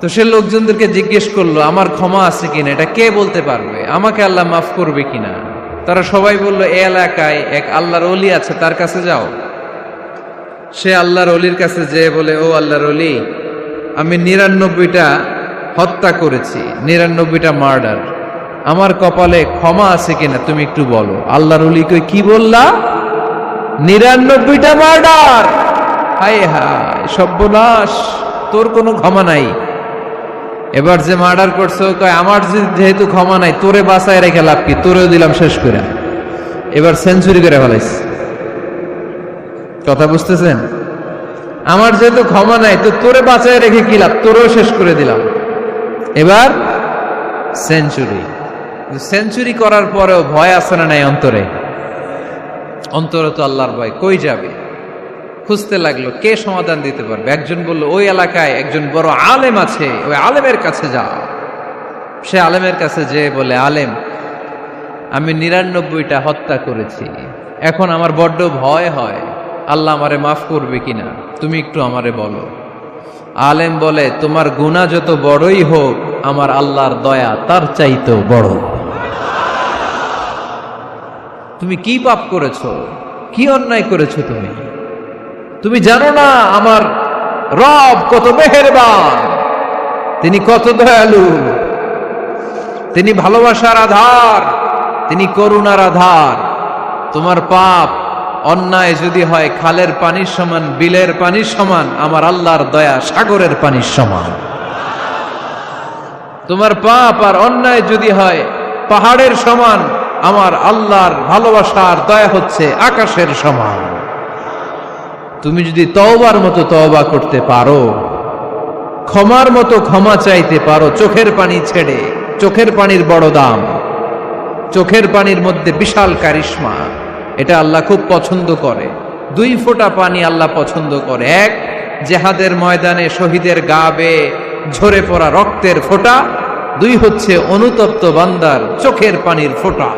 তো সে লোকজনদেরকে জিজ্ঞেস করলো, আমার ক্ষমা আছে কিনা, এটা কে বলতে পারবে? আমাকে আল্লাহ মাফ করবে কিনা? তারা সবাই বলল, এ এলাকায় এক আল্লাহর ওলি আছে, তার কাছে যাও। সে আল্লাহর ওলির কাছে যেয়ে বলে, ও আল্লাহর ওলি, আমি 99টা হত্যা করেছি, 99টা মার্ডার, আমার কপালে ক্ষমা আছে কিনা তুমি একটু বলো। আল্লাহর ওলি কই, কি বললা? 99টা মার্ডার? হায় হায়, সর্বনাশ, তোর কোনো ক্ষমা নাই। এবার যে মার্ডার করছে কয়, আমার যেহেতু ক্ষমা নাই, তোরে বাঁচায় রেখে লাভ কি, তোরেও দিলাম শেষ করে। এবার সেঞ্চুরি করে ফেলাইছে। কথা বুঝতেছেন? আমার যেহেতু ক্ষমা নাই, তো তোরে বাঁচায় রেখে কি লাভ, তোরেও শেষ করে দিলাম। এবার সেঞ্চুরি। সেঞ্চুরি করার পরেও ভয় আছে না নাই অন্তরে? অন্তরে তো আল্লাহর ভয়, কই যাবে? খুঁজতে লাগলো কে সমাধান দিতে পারবে। একজন বলল, ওই এলাকায় একজন বড় আলেম আছে, ওই আলেমের কাছে যা। সে আলেমের কাছে যেয়ে বলে, আলেম, আমি 99টা হত্যা করেছি, এখন আমার বড্ড ভয় হয়, আল্লাহ আমারে মাফ করবে কিনা, তুমি একটু আমারে বলো। আলেম বলে, তোমার গুনাহ যত বড়ই হোক, আমার আল্লাহর দয়া তার চাইতেও বড়। তুমি কি পাপ করেছো, কি অন্যায় করেছো? তুমি জানো না আমার রব কত মেহেরবান, তিনি কত দয়ালু, তিনি ভালোবাসার আধার, তিনি করুণার আধার। তোমার পাপ অন্যায় যদি হয় খালের পানির সমান, বিলের পানির সমান, আমার আল্লাহর দয়া সাগরের পানির সমান। তোমার পাপ আর অন্যায় যদি হয় পাহাড়ের সমান, আমার আল্লাহর ভালোবাসার দয়া হচ্ছে আকাশের সমান। তুমি যদি তওবার মতো তওবা করতে পারো, ক্ষমার মতো ক্ষমা চাইতে পারো, চোখের পানি ছেড়ে, চোখের পানির বড় দাম, চোখের পানির মধ্যে বিশাল কারিশমা, এটা আল্লাহ খুব পছন্দ করে। 2 ফোঁটা পানি আল্লাহ পছন্দ করে। এক, জেহাদের ময়দানে শহীদের গা বেয়ে ঝরে পড়া রক্তের ফোঁটা। 2 হচ্ছে অনুতপ্ত বান্দার চোখের পানির ফোঁটা।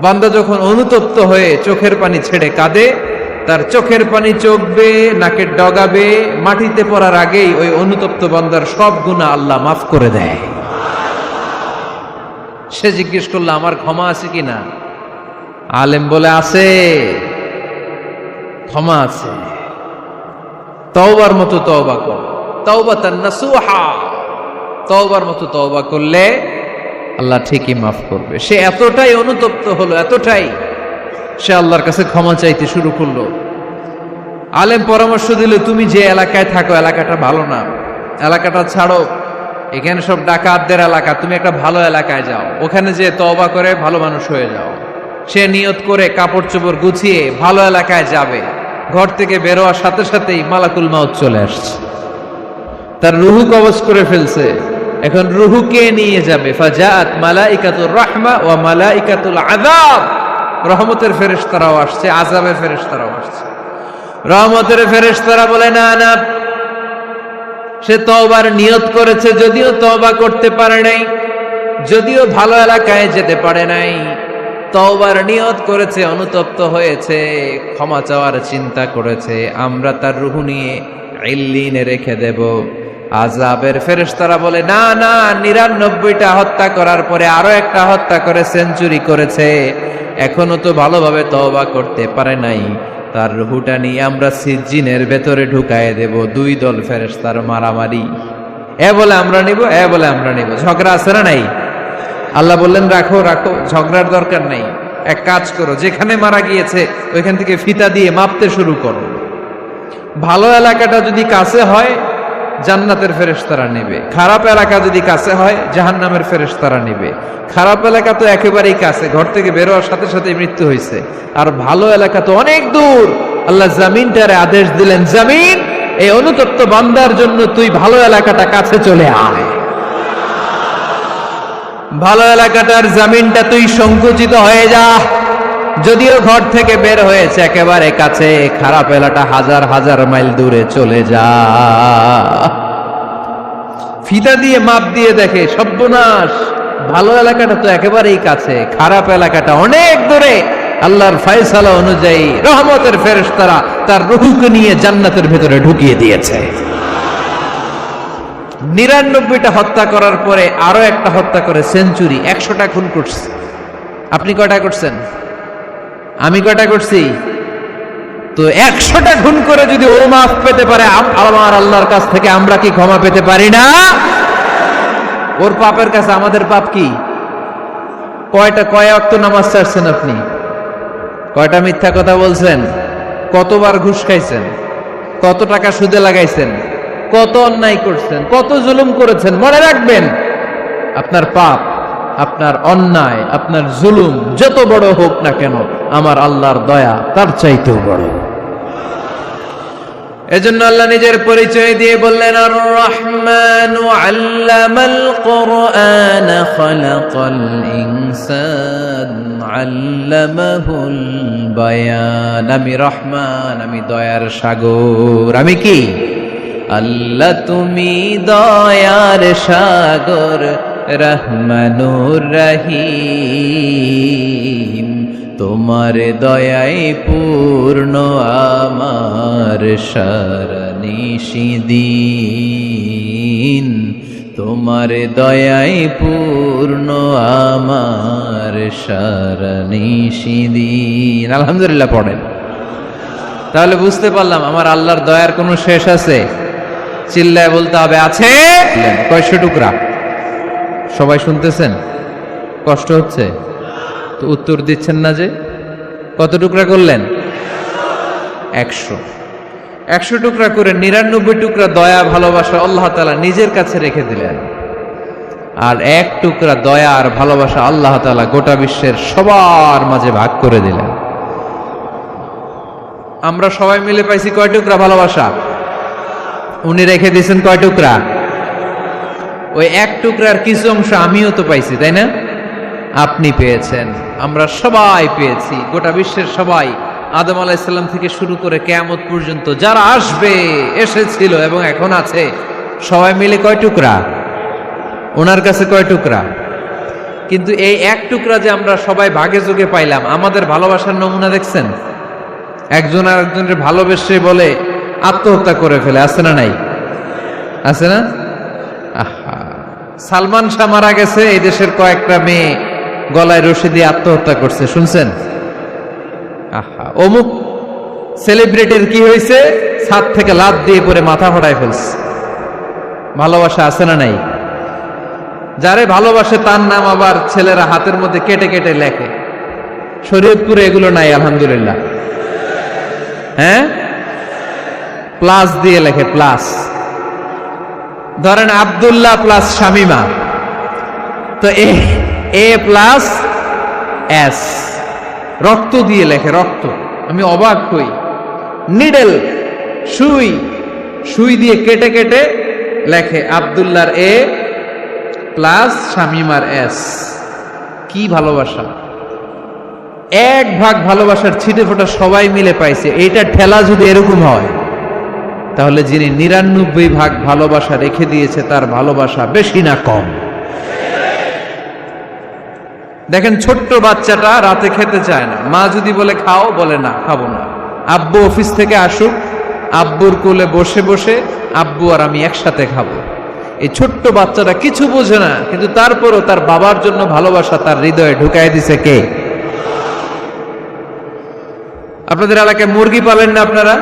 বান্দা যখন অনুতপ্ত হয়ে চোখের পানি ছেড়ে কাঁদে, তার চোখের পানি চোখ বেয়ে, নাকের ডগা বেয়ে মাটিতে পড়ার আগেই ওই অনুতপ্ত বান্দার সব গুনাহ আল্লাহ মাফ করে দেয়। সে জিজ্ঞেস করলো, আমার ক্ষমা আছে কিনা? আলেম বলে, আছে, ক্ষমা আছে। তওবার মতো তওবা কর, তাওবাতান নাসুহা, তওবার মতো তওবা করলে আল্লাহ ঠিকই মাফ করবে। সে এতটাই অনুতপ্ত হলো, এতটাই, সে আল্লাহর কাছে ক্ষমা চাইতে শুরু করলো। আলেম পরামর্শ দিল, তুমি যে এলাকায় থাকো এলাকাটা ভালো না, এলাকাটা ছাড়ো, এখানে সব ডাকাতদের এলাকা, তুমি একটা ভালো এলাকায় যাও, ওখানে যে তওবা করে ভালো মানুষ হয়ে যাও। সে নিয়ত করে কাপড় চোপড় গুছিয়ে ভালো এলাকায় যাবে। ঘর থেকে বেরোয়ার সাথে সাথেই মালাকুল মাউত চলে আসছে, তার রুহু কবজ করে ফেলছে। এখন রুহু কে নিয়ে যাবে? ফাজাআত মালাইকাতুর রাহমা ওয়া মালাইকাতুল আযাব। রহমতের ফেরেশতারাও আসছে, আযাবের ফেরেশতারাও আসছে। রহমতের ফেরেশতারা বলে, না না, সে তওবার নিয়ত করেছে, যদিও তওবা করতে পারে নাই, যদিও ভালো এলাকায় যেতে পারে নাই, তওবার নিয়ত করেছে, অনুতপ্ত হয়েছে, ক্ষমা চাওয়ার চিন্তা করেছে, আমরা তার রুহু নিয়ে ইল্লিনে রেখে দেব। আযাবের ফেরেশতারা বলে, না না, 99টা হত্যা করার পরে আরো একটা হত্যা করে সেঞ্চুরি করেছে, এখনো তো ভালোভাবে তওবা করতে পারে নাই, তার রুহুটা নিয়ে আমরা সিজ্জিনের ভেতরে ঢুকায় দেব। 2 দল ফেরেশতার মারামারি, এ বলে আমরা নিব, এ বলে আমরা নিব। ঝগড়া আছে না নাই? আল্লাহ বললেন, রাখো রাখো, ঝগড়ার দরকার নেই। এক কাজ করো, যেখানে মারা গিয়েছে ওইখান থেকে ফিতা দিয়ে মাপতে শুরু করো। ভালো এলাকাটা যদি কাছে হয় জান্নাতের ফেরেশতারা নেবে, খারাপ এলাকা যদি কাছে হয় জাহান্নামের ফেরেশতারা নেবে। খারাপ এলাকা তো একেবারেই কাছে, ঘর থেকে বেরোয়ার সাথে সাথে মৃত্যু হয়েছে। আর ভালো এলাকা তো অনেক দূর। আল্লাহ জামিনটারে আদেশ দিলেন, জামিন, এই অনুতপ্ত বান্দার জন্য তুই ভালো এলাকাটা কাছে চলে আয়। ভালো এলাকাটার জামিনটা তুই সংকুচিত হয়ে যা, যদিও ঘর থেকে বের হয়েছে একেবারে কাছে, খারাপ এলাটা হাজার হাজার মাইল দূরে চলে যা। ফিতা দিয়ে মাপ দিয়ে দেখে সর্বনাশ, ভালো এলাকাটা তো একেবারেই কাছে, খারাপ এলাকাটা অনেক দূরে। আল্লাহর ফয়সালা অনুযায়ী রহমতের ফেরেশতারা তার রূহকে নিয়ে জান্নাতের ভেতরে ঢুকিয়ে দিয়েছে। 99টা হত্যা করার পরে আরো একটা হত্যা করে সেঞ্চুরি, 100টা খুন করছে। আপনি কয়টা করছেন? আমি কয়টা করছি? তো 100টা খুন করে যদি ও মাফ পেতে পারে আমার আল্লাহর কাছ থেকে, আমরা কি ক্ষমা পেতে পারি না? ওর পাপের কাছে আমাদের পাপ কি? কয় ওয়াক্ত নামাজ ছাড়ছেন আপনি? কয়টা মিথ্যা কথা বলছেন? কতবার ঘুষ খাইছেন? কত টাকা সুদে লাগাইছেন? কত অন্যায় করছেন? কত জুলুম করেছেন? মনে রাখবেন, আপনার পাপ, আপনার অন্যায়, আপনার জুলুম যত বড় হোক না কেন, আমার আল্লাহর দয়া তার চাইতেও বড়। এজন্য আল্লাহ নিজের পরিচয় দিয়ে বললেন, আর রহমানু আল্লামাল কুরআন খালাকাল ইনসান আল্লামাহুল বায়ান। আমি রহমান, আমি দয়ার সাগর। আমি কি? আল্লাহ তুমি দয়ার সাগর, রহমানুর রহিম। তোমার দয়ায় পূর্ণ আমার সারানিশিদিন, তোমার দয়ায় পূর্ণ আমার সারানিশিদিন। আলহামদুলিল্লাহ পড়েন। তাহলে বুঝতে পারলাম আমার আল্লাহর দয়ার কোনো শেষ আছে? চিল্লায় বলতে হবে আছে। কয়শো টুকরা? সবাই শুনতেছেন? কষ্ট হচ্ছে তো উত্তর দিচ্ছেন না যে? কত টুকরা করলেন? 100 টুকরা করে 99 টুকরা দয়া ভালোবাসা আল্লাহ তাআলা নিজের কাছে রেখে দিলেন, আর 1 টুকরা দয়া আর ভালোবাসা আল্লাহ তাআলা গোটা বিশ্বের সবার মাঝে ভাগ করে দিলেন। আমরা সবাই মিলে পাইছি কয় টুকরা ভালোবাসা? উনি রেখে দিয়েছেন কয় টুকরা? ওই 1 টুকরার কিছু অংশ আমিও তো পাইছি, তাই না? আপনি পেয়েছেন, আমরা সবাই পেয়েছি, গোটা বিশ্বের সবাই, আদম আলাইহিস সালাম থেকে শুরু করে কিয়ামত পর্যন্ত যারা আসবে, এসেছিল এবং এখন আছে, সবাই মিলে কয় টুকরা? ওনার কাছে কয় টুকরা? কিন্তু এই 1 টুকরা যে আমরা সবাই ভাগে যোগে পাইলাম, আমাদের ভালোবাসার নমুনা দেখছেন? একজন আর একজনের ভালোবেসে বলে আত্মহত্যা করে ফেলে, আছে না নাই? আছে না? আহা, সালমান শাহ মারা গেছে, এই দেশের কয়েকটা মেয়ে গলায় রশি দিয়ে আত্মহত্যা করছে, শুনছেন? আহা, অমুক সেলিব্রিটির কি হয়েছে, ছাদ থেকে লাফ দিয়ে পরে মাথা ফাটায় ফেলছে। ভালোবাসা আছে না নাই? যারে ভালোবাসে তার নাম আবার ছেলেরা হাতের মধ্যে কেটে কেটে লেখে। শরীয়তপুরে এগুলো নাই আলহামদুলিল্লাহ। হ্যাঁ, প্লাস দিয়ে লেখে, প্লাস। ধরেন আব্দুল্লাহ প্লাস শামিমা, তো এ প্লাস এস, রক্ত দিয়ে লেখে, রক্ত। আমি অবাক হই, নিডেল, সুই দিয়ে কেটে কেটে লেখে আব্দুল্লাহর এ প্লাস শামিমার এস। কি ভালোবাসা! 1 ভাগ ভালোবাসার ছিটে ফোটা সবাই মিলে পাইছে। এইটা ঠেলা যদি এরকম হয়, তাহলে যিনি 99 ভাগ ভালোবাসা রেখে দিয়েছে তার ভালোবাসা বেশি না কম? দেখেন, ছোট্ট বাচ্চাটা রাতে খেতে চায় না, মা যদি বলে খাও, বলে না, খাবো না। আব্বু অফিস থেকে আসুক, আব্বুর কোলে বসে বসে আব্বু আর আমি একসাথে খাবো। এই ছোট্ট বাচ্চাটা কিছু বোঝে না, কিন্তু তারপরও তার বাবার জন্য ভালোবাসা তার হৃদয়ে ঢুকাই দিছে কে? আপনাদের এলাকায় মুরগি পালেন না আপনারা?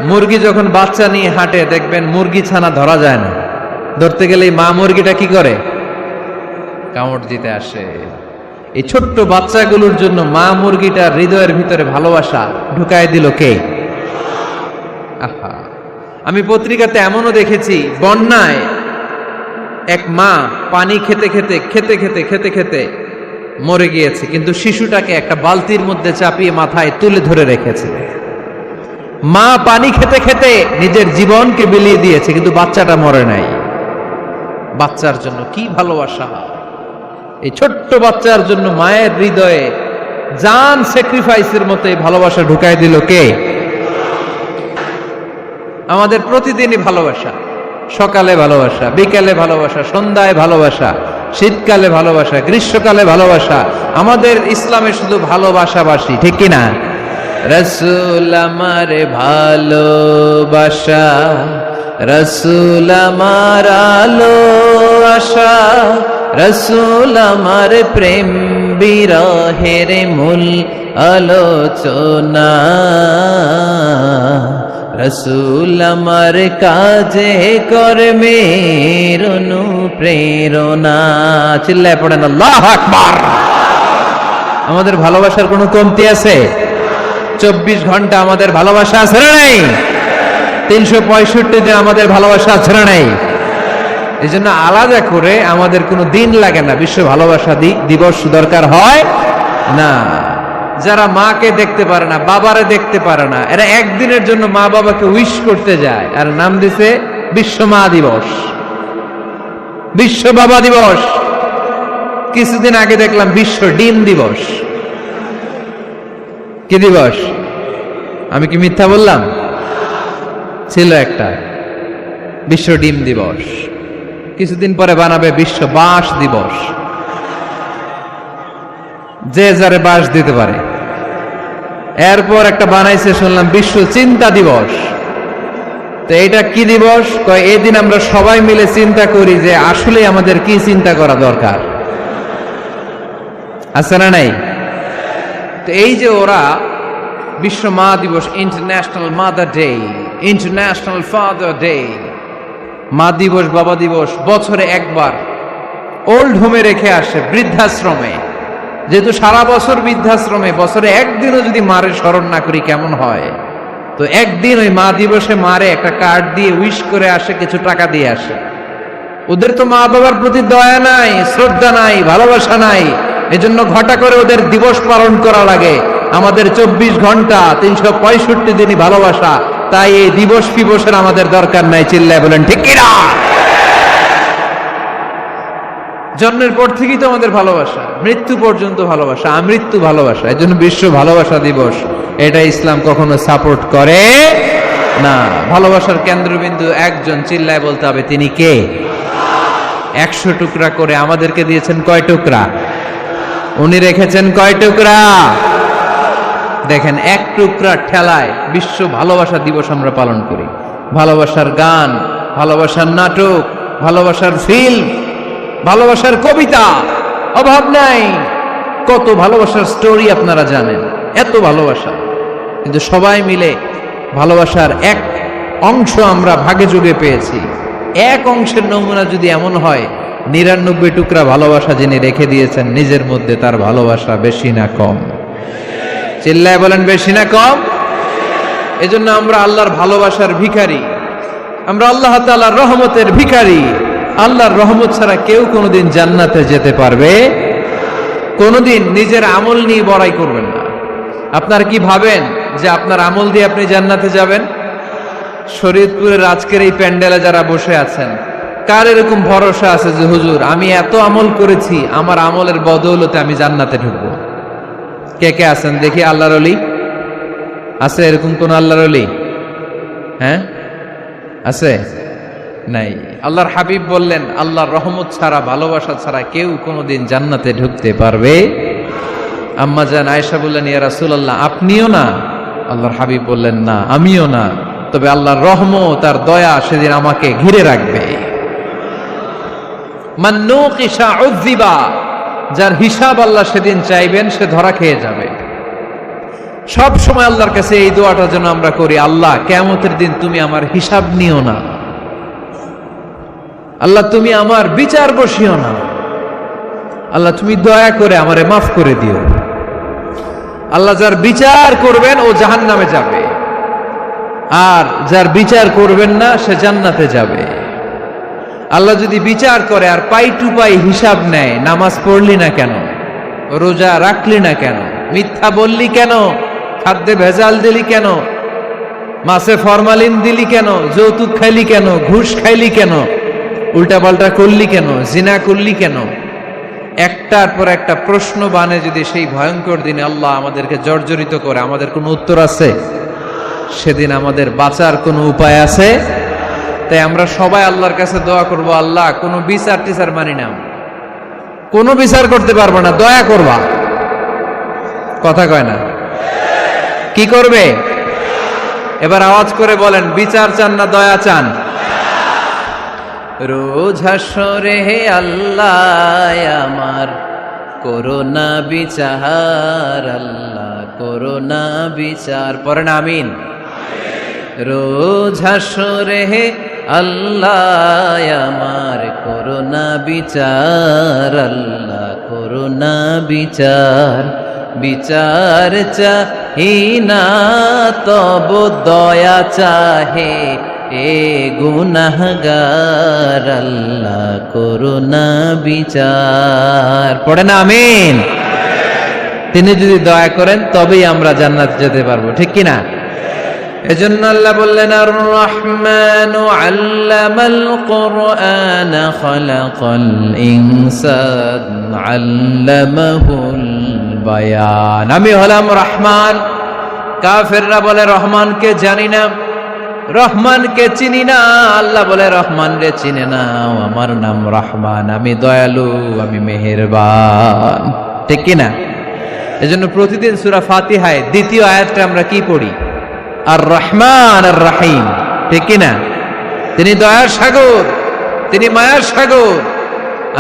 মুরগি যখন বাচ্চা নিয়ে হাঁটে, দেখবেন মুরগি ছানা ধরা যায় না, ধরতে গেলে মা মুরগিটা কি করে? কামড় দিতে আসে। এই ছোট্ট বাচ্চাগুলোর জন্য মা মুরগিটার হৃদয়ের ভিতরে ভালোবাসা ঢুকায় দিল কে? আহা, আমি পত্রিকাতে এমনও দেখেছি, বন্যায় এক মা পানি খেতে খেতে খেতে খেতে খেতে খেতে মরে গিয়েছে, কিন্তু শিশুটাকে একটা বালতির মধ্যে চাপিয়ে মাথায় তুলে ধরে রেখেছে। মা পানি খেতে খেতে নিজের জীবনকে বিলিয়ে দিয়েছে, কিন্তু বাচ্চাটা মরে নাই। বাচ্চার জন্য কি ভালোবাসা! এই ছোট্ট বাচ্চার জন্য মায়ের হৃদয়ে জান স্যাক্রিফাইসের মতো এই ভালোবাসা ঢুকাই দিল কে? আমাদের প্রতিদিনই ভালোবাসা, সকালে ভালোবাসা, বিকালে ভালোবাসা, সন্ধ্যায় ভালোবাসা, শীতকালে ভালোবাসা, গ্রীষ্মকালে ভালোবাসা। আমাদের ইসলামে শুধু ভালোবাসাবাসী, ঠিক কিনা? রাসূল আমার ভালোবাসা, রাসূল আমার আলো আশা, রাসূল আমার প্রেম বিরহের মূল আলোচনা, রাসূল আমার কাজে কর্মের অনুপ্রেরণা। চিল্লায় পড়েন আল্লাহু আকবার। আমাদের ভালোবাসার কোনো কমতি আছে? 24 ঘন্টা আমাদের ভালোবাসা আছে না নাই? 365 দিন আমাদের ভালোবাসা আছে না নাই? এই জন্য আলাদা করে আমাদের কোনো দিন লাগে না, বিশ্ব ভালোবাসা দিবস দরকার হয় না। যারা মাকে দেখতে পারে না, বাবারে দেখতে পারে না, এরা একদিনের জন্য মা বাবাকে উইশ করতে যায়, আর নাম দিছে বিশ্ব মা দিবস, বিশ্ব বাবা দিবস। কিছুদিন আগে দেখলাম বিশ্ব ডিম দিবস। কি দিবস? আমি কি মিথ্যা বললাম? ছিল একটা বিশ্ব ডিম দিবস। কিছুদিন পরে বানাবে বিশ্ব বাঁশ দিবস। যে যারে বাঁশ দিতে পারে। এরপর একটা বানাইছে শুনলাম বিশ্ব চিন্তা দিবস। তো এটা কি দিবস? কয় এই দিন আমরা সবাই মিলে চিন্তা করি যে আসলে আমাদের কি চিন্তা করা দরকার, আছে না নাই? তো এই যে ওরা বিশ্ব মা দিবস, international mother day, international father day, মা দিবস, বাবা দিবস বছরে একবার ওল্ড হোমে রেখে আসে, বৃদ্ধাশ্রমে। যেহেতু সারা বছর বৃদ্ধাশ্রমে, বছরে একদিনও যদি মারে স্মরণ না করি কেমন হয়? তো একদিন ওই মা দিবসে মারে একটা কার্ড দিয়ে উইশ করে আসে, কিছু টাকা দিয়ে আসে। ওদের তো মা বাবার প্রতি দয়া নাই, শ্রদ্ধা নাই, ভালোবাসা নাই। এজন্য ঘটা করে ওদের দিবস পালন করা লাগে। আমাদের 24 ঘন্টা 365 দিনই ভালোবাসা, তাই এই দিবস ফিবসের আমাদের দরকার নাই। চিল্লায় বলেন ঠিক কিনা? জন্মের পর থেকেই তো আমাদের ভালোবাসা, মৃত্যু পর্যন্ত ভালোবাসা, আমৃত্যু ভালোবাসা। এই জন্য বিশ্ব ভালোবাসা দিবস, এটা ইসলাম কখনো সাপোর্ট করে না। ভালোবাসার কেন্দ্রবিন্দু একজন, চিল্লায় বলতে হবে তিনি কে? 100 টুকরা করে আমাদেরকে দিয়েছেন কয় টুকরা? উনি রেখেছেন কয় টুকরা? দেখেন, এক টুকরা ঠেলায় বিশ্ব ভালোবাসা দিবস আমরা পালন করি। ভালোবাসার গান, ভালোবাসার নাটক, ভালোবাসার ফিল্ম, ভালোবাসার কবিতা, অভাব নাই। কত ভালোবাসার স্টোরি আপনারা জানেন, এত ভালোবাসা। কিন্তু সবাই মিলে ভালোবাসার এক অংশ আমরা ভাগে যোগে পেয়েছি। এক অংশের নমুনা যদি এমন হয়, 99 টুকরা ভালোবাসা যিনি রেখে দিয়েছেন নিজের মধ্যে, তার ভালোবাসা বেশি না কম? চিল্লায় বলেন বেশি না কম? এজন্য আমরা আল্লাহর ভালোবাসার ভিখারি, আমরা আল্লাহ তাআলার রহমতের ভিখারি। আল্লাহর রহমত ছাড়া কেউ কোনোদিন জান্নাতে যেতে পারবে? কোনোদিন নিজের আমল নিয়ে বড়াই করবেন না। আপনারা কি ভাবেন যে আপনার আমল দিয়ে আপনি জান্নাতে যাবেন? শরীয়তপুরের আজকের এই প্যান্ডেলে যারা বসে আছেন, কার এরকম ভরসা আছে যে হুজুর আমি এত আমল করেছি, আমার আমলের বদৌলতে আমি জান্নাতে ঢুকবো? কে কে আছেন দেখি? আল্লাহর ওলি আছে? এরকম কোন আল্লাহর ওলি? হ্যাঁ, আছে? নাই। আল্লাহর হাবিব বললেন, আল্লাহর রহমত ছাড়া, ভালোবাসা ছাড়া কেউ কোনোদিন জান্নাতে ঢুকতে পারবে? আম্মা জান আয়েশা বললেন, ইয়া রাসূলুল্লাহ আপনিও না? আল্লাহর হাবিব বললেন, না আমিও না, তবে আল্লাহর রহমত আর দয়া সেদিন আমাকে ঘিরে রাখবে। মান নুকিশা উযিবা, যার হিসাব আল্লাহ সেদিন চাইবেন সে ধরা খেয়ে যাবে। সব সময় আল্লাহর কাছে এই দোয়াটা যেন আমরা করি, আল্লাহ কিয়ামতের দিন তুমি আমার হিসাব নিও না, আল্লাহ তুমি আমার বিচার বসিও না, আল্লাহ তুমি দয়া করে আমারে মাফ করে দিও। আল্লাহ যার বিচার করবেন ও জাহান্নামে যাবে, আর যার বিচার করবেন না সে জান্নাতে যাবে। আল্লাহ যদি বিচার করে আর পাই টু পাই হিসাব নেয়, নামাজ পড়লি না কেন, রোজা রাখলি না কেন, মিথ্যা বললি কেন, খাদ্যে ভেজাল দিলি কেন, মাছে ফরমালিন দিলি কেন, যৌতুক খাইলি কেন, ঘুষ খাইলি কেন, উল্টা পাল্টা করলি কেন, জিনা করলি কেন, একটার পর একটা প্রশ্ন বানে যদি সেই ভয়ঙ্কর দিনে আল্লাহ আমাদেরকে জর্জরিত করে, আমাদের কোনো উত্তর আছে? সেদিন আমাদের বাঁচার কোনো উপায় আছে? তাই আমরা সবাই আল্লাহর কাছে দোয়া করব, আল্লাহ কোনো বিচার টিচার মানি না, কোনো বিচার করতে পারবো না, দয়া করবা। কথা কয় না? কি করবে? এবার আওয়াজ করে বলেন, বিচার চান না দয়া চান? রোজ হাসরে হে আল্লাহ আমার করোনা বিচার, আল্লাহ করোনা বিচার, পড়েন আমিন। রোজ হাসরে হে আল্লাহ আমার করোনা বিচার, আল্লাহ করোনা বিচার, বিচার চাহি না তব দয়া চাহে এ গুনাহগার, আল্লাহ করুণা বিচার, পড়েন আমিন। তিনি যদি দয়া করেন তবেই আমরা জান্নাত যেতে পারবো, ঠিক কিনা? এজন্য আল্লাহ বললেন, আর রহমানু আল্লামাল কুরআন খালাকাল ইনসান আল্লামাহুল বায়ান। আমি হলাম রহমান। কাফেররা বলে রহমানকে জানি না, রহমানকে চিনি না। আল্লাহ বলে রহমান রে চিনে না, আমার নাম রহমান, আমি দয়ালু, আমি মেহেরবান, ঠিক কিনা? এজন্য প্রতিদিন সূরা ফাতিহায় দ্বিতীয় আয়াতটা আমরা কি পড়ি? আর রহমান আর রাহিম, ঠিক কিনা? তিনি দয়ার সাগর, তিনি মায়ার সাগর।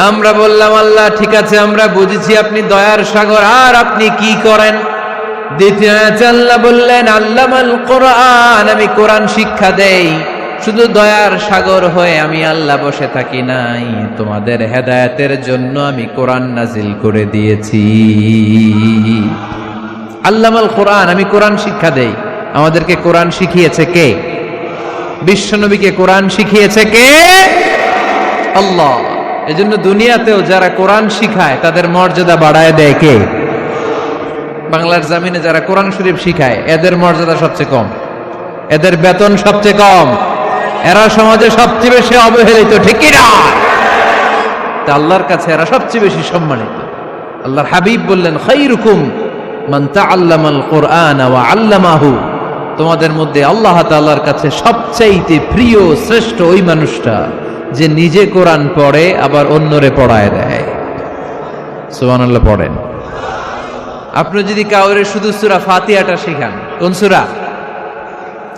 আমরা বললাম, আল্লাহ ঠিক আছে, আমরা বুঝেছি আপনি দয়ার সাগর, আর আপনি কি করেন? দ্বিতীয় আয়াতে আল্লাহ বললেন, আল্লামাল কোরআন, আমি কোরআন শিক্ষা দেই। শুধু দয়ার সাগর হয়ে আমি আল্লাহ বসে থাকি নাই, তোমাদের হেদায়েতের জন্য আমি কোরআন নাজিল করে দিয়েছি। আল্লামাল কোরআন, আমি কোরআন শিক্ষা দেই। আমাদেরকে কোরআন শিখিয়েছে কে? বিশ্বনবীকে কোরআন শিখিয়েছে কে? আল্লাহ। এজন্য দুনিয়াতেও যারা কোরআন শিখায় তাদের মর্যাদা বাড়ায় দেয় কে? বাংলার জমিনে যারা কোরআন শরীফ শিখায় এদের মর্যাদা সবচেয়ে কম, এদের বেতন সবচেয়ে কম, এরা সমাজে সবচেয়ে বেশি অবহেলিত, ঠিক কি না? তা আল্লাহর কাছে এরা সবচেয়ে বেশি সম্মানিত। আল্লাহর হাবিব বললেন, খায়রুকুম মান তাআল্লামাল কুরআন ওয়া আল্লামাহু, তোমাদের মধ্যে আল্লাহ তাআলার কাছে সবচাইতে প্রিয় শ্রেষ্ঠ ওই মানুষটা যে নিজে কোরআন পড়ে আবার অন্যরে পড়ায় দেয়। সুবহানাল্লাহ পড়েন। আপনি যদি কাউরে শুধু সূরা ফাতিহাটা শিখান, কোন সূরা?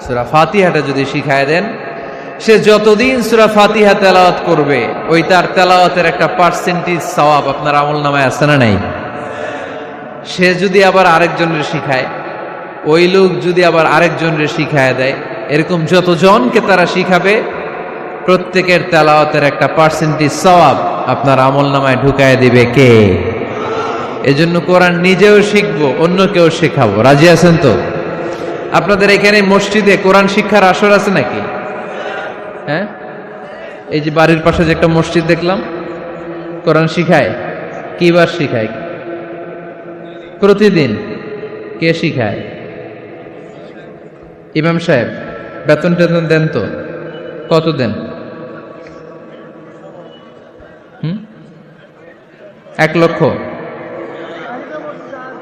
সূরা ফাতিহাটা যদি শিখায় দেন, সে যতদিন সূরা ফাতিহা তেলাওয়াত করবে ওই তার তেলাওয়াতের একটা পার্সেন্টেজ সওয়াব আপনার আমলনামায় আছে না নাই? সে যদি আবার আরেকজনের শিখায়, ওই লোক যদি আবার আরেকজনের শিখায় দেয়, এরকম যতজনকে তারা শিখাবে প্রত্যেকের তেলাওয়াতের একটা পার্সেন্টেজ সওয়াব আপনার আমলনামায় ঢুকায় দিবে কে? এজন্য কোরআন নিজেও শিখবো, অন্যকেও শেখাবো। রাজি আছেন তো? আপনাদের এখানে মসজিদে কোরআন শিক্ষার আসর আছে নাকি? হ্যাঁ, এই যে বাড়ির পাশে যে একটা মসজিদ দেখলাম, কোরআন শিখায়। কিবার শিখায়? প্রতিদিন। কে শিখায়? ইমাম সাহেব। বেতন টেতন দেন তো? কত দেন? 1 লক্ষ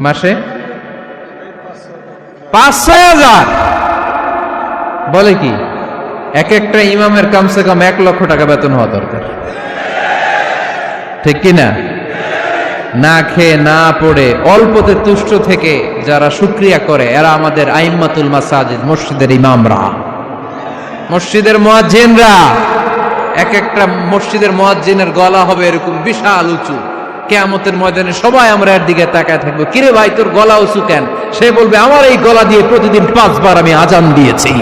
মাসে? 5-6 হাজার? বলে কি? এক একটা ইমামের কমসে কম 1 লক্ষ টাকা বেতন হওয়া দরকার, ঠিক কিনা? না খেয়ে না পড়ে অল্পতে তুষ্ট থেকে যারা শুকরিয়া করে এরা আমাদের আইম্মাতুল মাসাজিদ, মসজিদের ইমামরা, মসজিদের মুয়াজ্জিনরা। এক একটা মসজিদের মুয়াজ্জিনের গলা হবে এরকম বিশাল উঁচু। কিয়ামতের ময়দানে সবাই আমরা এর দিকে তাকায় থাকবো, কিরে ভাই তোর গলা উঁচু কেন? সে বলবে, আমার এই গলা দিয়ে প্রতিদিন 5 বার আমি আজান দিয়েছি।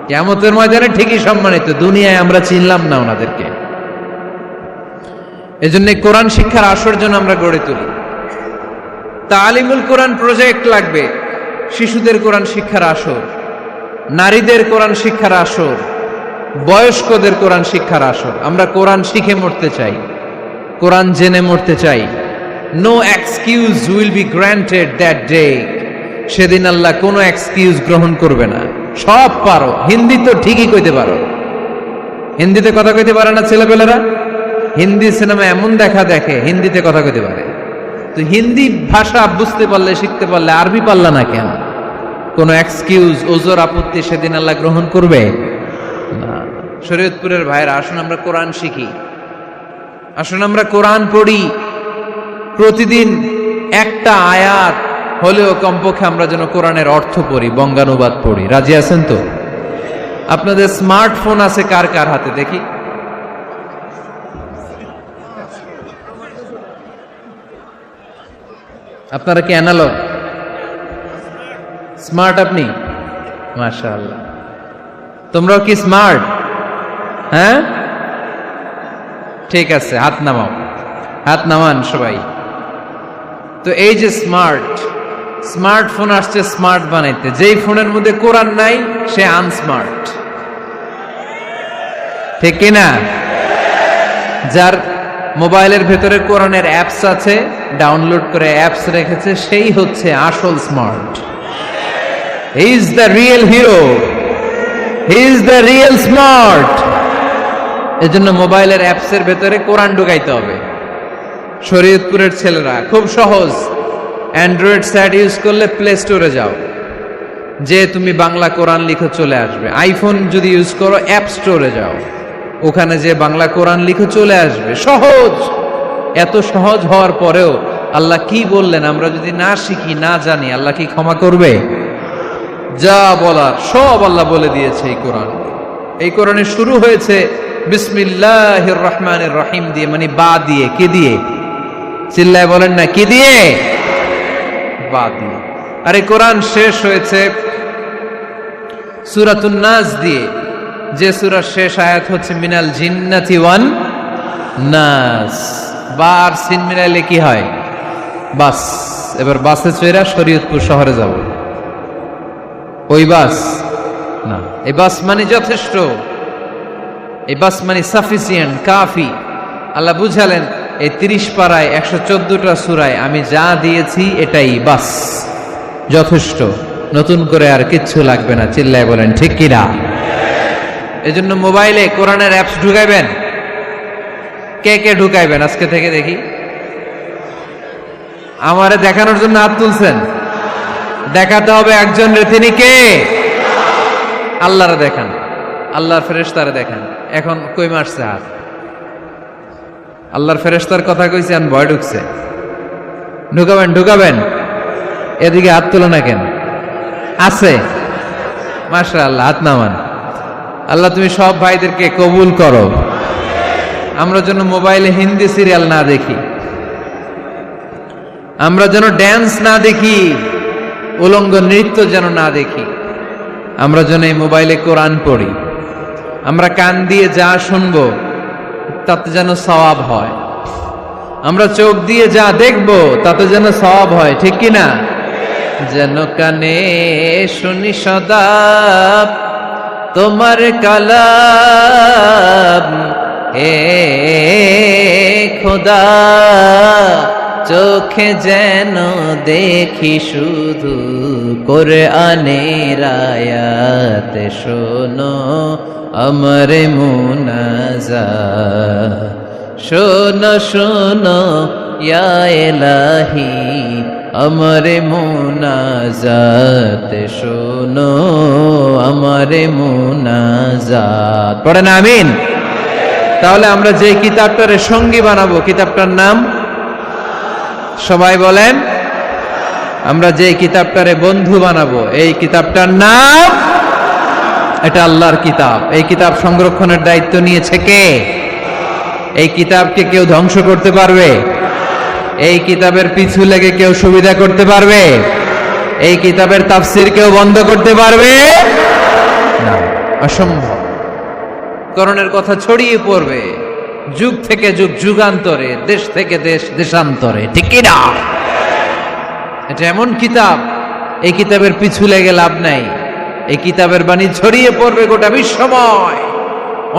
কিয়ামতের ময়দানে ঠিকই সম্মানিত, দুনিয়ায় আমরা চিনলাম না ওনাদেরকে। এজন্য কোরআন শিক্ষার আসর যেন আমরা গড়ে তুলি। তালিমুল কোরআন প্রজেক্ট লাগবে, শিশুদের কোরআন শিক্ষার আসর, নারীদের কোরআন শিক্ষার আসর, বয়স্কদের কোরআন শিক্ষার আসর। আমরা কোরআন শিখে মরতে চাই, কোরআন জেনে মরতে চাই। No excuse will be granted that day. সেদিন আল্লাহ কোনো এক্সকিউজ গ্রহণ করবে না। সব পারো, হিন্দি তো ঠিকই কইতে পারো, হিন্দিতে কথা কইতে পারে না ছেলেপেলেরা? হিন্দি সিনেমা এমন দেখা দেখে হিন্দিতে কথা কইতে পারে। তো হিন্দি ভাষা বুঝতে পারলে, শিখতে পারলে আরবি পারলা না কেন? কোনো এক্সকিউজ, ওজোর, আপত্তি সেদিন আল্লাহ গ্রহণ করবে না। শরীয়তপুরের ভাইরা, আসুন আমরা কোরআন শিখি, আসুন আমরা কোরআন পড়ি। প্রতিদিন একটা আয়াত হলেও কমপক্ষে আমরা যেন কোরআনের অর্থ পড়ি, বঙ্গানুবাদ পড়ি। রাজি আছেন তো? আপনাদের স্মার্টফোন আছে কার কার হাতে দেখি? আপনারা কি অ্যানালগ? স্মার্ট আপনি? মাশাআল্লাহ। তোমরাও কি স্মার্ট? হ্যাঁ, ঠিক আছে, হাত নামাও, হাত নামান সবাই। তো এই যে স্মার্টফোন আসছে স্মার্ট বানাইতে, যেই ফোনের মধ্যে কোরআন নাই সে আনস্মার্ট, ঠিক কিনা? যার মোবাইলের ভেতরে কোরআনের অ্যাপস আছে, ডাউনলোড করে অ্যাপস রেখেছে, সেই হচ্ছে আসল smart. He is the real hero, he is the real smart. এজন্য মোবাইলের অ্যাপসের ভেতরে কোরআন ঢুকাইতে হবে। শরীয়তপুরের ছেলেরা খুব সহজ, অ্যান্ড্রয়েড স্যাট ইউজ করলে প্লে স্টোরে যাও, যে তুমি বাংলা কোরআন লিখে চলে আসবে। আইফোন যদি ইউজ করো অ্যাপ স্টোরে যাও, ওখানে যে বাংলা কোরআন লিখে চলে আসবে। সহজ। এত সহজ হওয়ার পরেও আল্লাহ কি বললেন আমরা যদি না শিখি, না জানি, আল্লাহ কি ক্ষমা করবে? যা বলার সব আল্লাহ বলে দিয়েছে এই কোরআন। এই কোরআনে শুরু হয়েছে বিসমিল্লাহির রহমানির রহিম দিয়ে, মানে বা দিয়ে। কি দিয়ে? চিল্লায় বলেন না, কি দিয়ে? বা দিয়ে। আর এই কোরআন শেষ হয়েছে সূরাতুন নাস দিয়ে, যে সূরার শেষ আয়াত হচ্ছে মিনাল জিন্নাতি ওয়ান নাস। বা আর সিন মিলাইলে কি হয়? বাস। এবার বাসে চড়া শরীয়তপুর শহরে যাব। ওই বাস না, এই বাস মানে যথেষ্ট, এই বাস মানে সাফিসিয়েন্ট, কাফি। আল্লাহ বুঝালেন এই 30 পারায় 114টা সূরায় আমি যা দিয়েছি এটাই বাস, যথেষ্ট। নতুন করে আর কিচ্ছু লাগবে না। চিল্লায় বলেন ঠিক কিনা? এজন্য মোবাইলে কোরআনের অ্যাপস ঢুকাইবেন। কে কে ঢুকাইবেন আজকে থেকে দেখি? আমারে দেখানোর জন্য হাত তুলছেন? দেখাতে হবে একজন রে, তিনি কে? আল্লাহরে দেখান, আল্লাহর ফেরেশতারে দেখান। এখন কই মারছে হাত? আল্লাহর ফেরেশতার কথা কইছে, আর ভয় ঢুকছে। ঢুকাবেন, ঢুকাবেন। এদিকে হাত তুলো না কেন? আছে? মাশাআল্লাহ, হাত নামান। আল্লাহ তুমি সব ভাইদেরকে কবুল করো। আমরা যেন মোবাইলে হিন্দি সিরিয়াল না দেখি, আমরা যেন ড্যান্স না দেখি, উলঙ্গ নৃত্য যেন না দেখি। আমরা যেন এই মোবাইলে কোরআন পড়ি। আমরা কান দিয়ে যা শুনবো তাতে যেন সওয়াব হয়। আমরা চোখ দিয়ে যা দেখবো তাতে যেন সওয়াব হয়, ঠিক কিনা? যেন কানে শুনি সদা তোমার কালাম, হে খোদা, চোখে যেন দেখি শুধু কোরআনের আয়াত। শোনো আমার মুনাজাত, শোনো শোনো ইয়া ইলাহি আমার মুনাজাত, শোনো আমার মুনাজাত। পড়েন আমিন। তাহলে আমরা যে কিতাবটারে সঙ্গী বানাবো, কিতাবটার নাম সবাই বলেন। আমরা যে কিতাবটারে বন্ধু বানাবো, এই কিতাবটার নাম, এটা আল্লাহর কিতাব। এই কিতাব সংরক্ষণের দায়িত্ব নিয়েছে কে? এই কিতাবকে কেউ ধ্বংস করতে পারবে? এই কিতাবের পিছু লেগে কেউ সুবিধা করতে পারবে? এই কিতাবের তাফসীর কেউ বন্ধ করতে পারবে না, অসম্ভব। কোরআনের কথা ছড়িয়ে পড়বে যুগ থেকে যুগ, যুগান্তরে, দেশ থেকে দেশ, দেশান্তরে, ঠিক কি না? এটা এমন কিতাব, এই কিতাবের পিছু লেগে লাভ নাই। এই কিতাবের বাণী ছড়িয়ে পড়বে গোটা বিশ্বময়।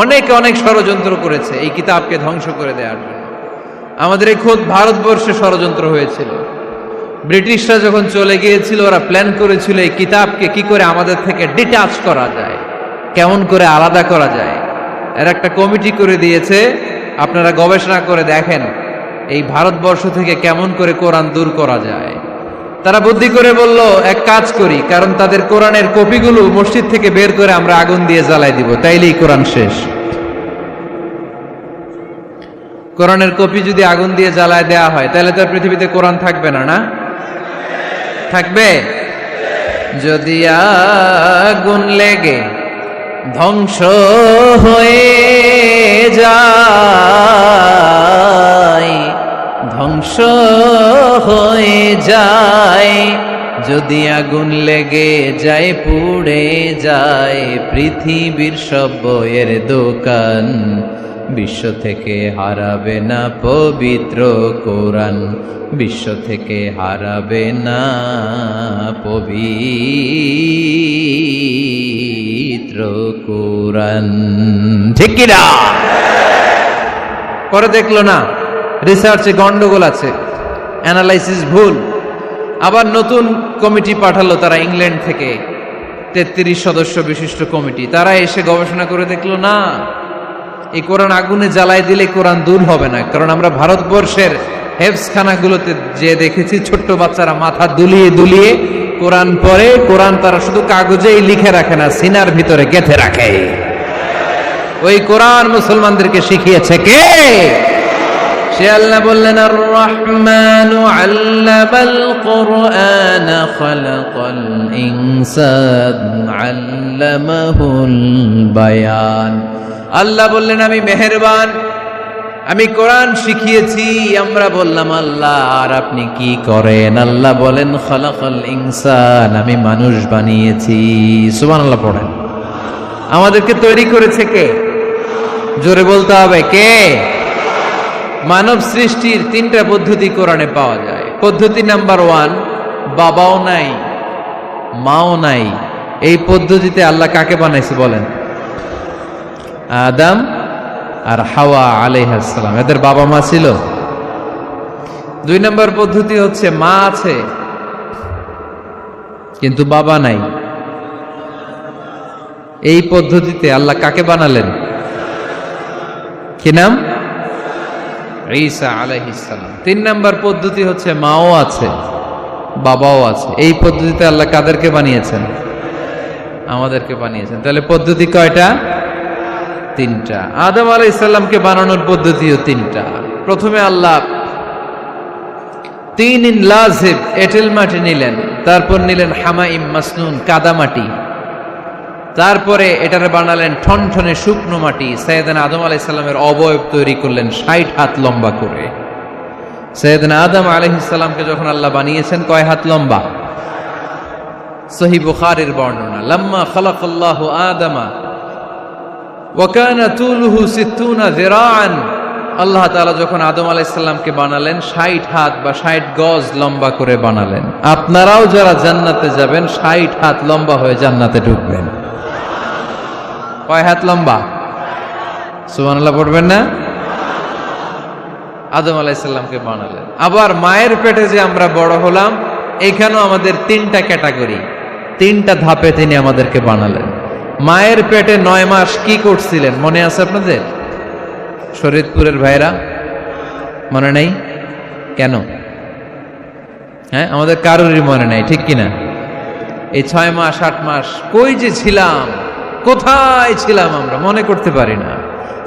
অনেকে অনেক ষড়যন্ত্র করেছে এই কিতাবকে ধ্বংস করে দেওয়ার জন্য। আমাদের এই খোদ ভারতবর্ষে ষড়যন্ত্র হয়েছিল। ব্রিটিশরা যখন চলে গিয়েছিল, ওরা প্ল্যান করেছিল এই কিতাবকে কি করে আমাদের থেকে ডিটাচ করা যায়, কেমন করে আলাদা করা যায়। এর একটা কমিটি করে দিয়েছে, আপনারা গবেষণা করে দেখেন এই ভারতবর্ষ থেকে কেমন করে কোরআন দূর করা যায়। তারা বুদ্ধি করে বলল এক কাজ করি, কারণ তাদের কোরআনের কপিগুলো মসজিদ থেকে বের করে আমরা আগুন দিয়ে জ্বালাই দিব, তাইলেই কোরআন শেষ। কোরআনের কপি যদি আগুন দিয়ে জ্বালায় দেয়া হয় তাহলে তো পৃথিবীতে কোরআন থাকবে না, না থাকবে? যদি আগুন লেগে ধ্বংস হয়ে যায়, ধ্বংস হয়ে যায়, যদি আগুন লেগে যায় পুড়ে যায় পৃথিবীর সব বইয়ের দোকান, বিশ্ব থেকে হারাবে না পবিত্র কোরআন, বিশ্ব থেকে হারাবে না পবিত্র কোরআন। ঠিক কি না? পরে দেখলো না রিসার্চে গন্ডগোল আছে, অ্যানালাইসিস ভুল, আবার নতুন কমিটি পাঠালো তারা ইংল্যান্ড থেকে, 33 সদস্য বিশিষ্ট কমিটি। তারা এসে গবেষণা করে দেখলো না, এই কোরআন আগুনে জ্বালাই দিলে কোরআন দূর হবে না। কারণ আমরা ভারতবর্ষের হেফজখানাগুলোতে যে দেখেছি ছোট্ট বাচ্চারা মাথা দুলিয়ে দুলিয়ে কোরআন পড়ে, কোরআন তারা শুধু কাগজেই লিখে রাখে না, সিনার ভিতরে গেঁথে রাখে। ওই কোরআন মুসলমানদেরকে শিখিয়েছে কে? সে আল্লাহ বললেন, আর রহমানু আল্লামাল কুরআন খালাকাল ইনসান আল্লামাহুল বায়ান। আল্লাহ বললেন আমি মেহেরবান, আমি কোরআন শিখিয়েছি। আমরা বললাম আল্লাহ আর আপনি কি করেন? আল্লাহ বলেন খালাকাল ইনসান, আমি মানুষ বানিয়েছি। সুবহানাল্লাহ পড়েন। আমাদেরকে তৈরি করেছে কে? জোরে বলতে হবে কে? মানব সৃষ্টির 3টা পদ্ধতি কোরআনে পাওয়া যায়। পদ্ধতি নাম্বার 1, বাবাও নাই মাও নাই। এই পদ্ধতিতে আল্লাহ কাকে বানাইছে বলেন? আদম আর হাওয়া আলাইহিস সালাম, এদের বাবা মা ছিল। 2 নম্বর পদ্ধতি হচ্ছে মা আছে কিন্তু বাবা নাই। এই পদ্ধতিতে আল্লাহ কাকে বানালেন? কি নাম? ঈসা আলাইহিস সালাম। 3 নম্বর পদ্ধতি হচ্ছে মাও আছে বাবাও আছে। এই পদ্ধতিতে আল্লাহ কাদেরকে বানিয়েছেন? আমাদেরকে বানিয়েছেন। তাহলে পদ্ধতি কয়টা? 3টা। আদম আলাইহিস সালামকে বানানোর পদ্ধতিও 3টা। প্রথমে আল্লাহ 3 ইন লাজিব এঁটেল মাটি নিলেন, তারপর নিলেন হামাইম মাসনুন কাদা মাটি, তারপরে এটারে বানালেন ঠনঠনে শুকনো মাটি। সাইয়েদনা আদম আলাইহিস সালামের অবয়ব তৈরি করলেন 60 হাত লম্বা করে। সাইয়েদনা আদম আলাইহিস সালামকে যখন আল্লাহ বানিয়েছেন কয় হাত লম্বা? সহিহ বুখারীর বর্ণনা, লাম্মা খালাকাল্লাহু আদামা ওয়া কানা তুলুহু 60 যিরাআন। আল্লাহ তাআলা যখন আদম আলাইহিস সালামকে বানালেন 60 হাত বা 60 গজ লম্বা করে বানালেন। আপনারাও যারা জান্নাতে যাবেন 60 হাত লম্বা হয়ে জান্নাতে ঢুকবেন। কয় হাত লম্বা? সুবহানাল্লাহ পড়বেন না? আদম আলাইহিস সালামকে বানালেন। আবার মায়ের পেটে যে আমরা বড় হলাম, এখানেও আমাদের 3টা ক্যাটাগরি, 3টা ধাপে তিনি আমাদেরকে বানালেন। মায়ের পেটে 9 মাস কি করছিলেন মনে আছে আপনাদের? শরীয়তপুরের ভাইরা মনে নেই কেন? হ্যাঁ, আমাদের কারোরই মনে নাই, ঠিক কিনা? এই 6 মাস 8 মাস কই যে ছিলাম, কোথায় ছিলাম আমরা মনে করতে পারি না।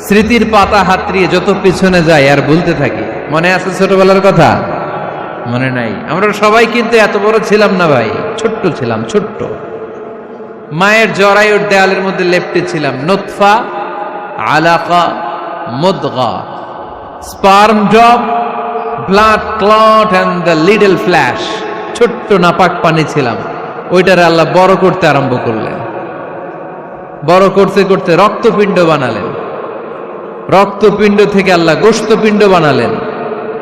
স্মৃতির পাতা হাতড়িয়ে যত পিছনে যাই আর ভুলতে থাকি। মনে আছে ছোটবেলার কথা? মনে নাই। আমরা সবাই কিন্তু এত বড় ছিলাম না ভাই, ছোট্ট ছিলাম, ছোট্ট। মায়ের জরায়ুর দেয়ালের মধ্যে লেপ্টে ছিলাম। নুতফা, আলাকা, মুদগা, sperm drop, blood clot and the little flesh. ছোট্ট নাপাক পানি ছিলাম। ওইটারে আল্লাহ বড় করতে আরম্ভ করলেন। বড় করতে করতে রক্তপিণ্ড বানালেন। রক্তপিণ্ড থেকে আল্লাহ গোশতপিণ্ড বানালেন।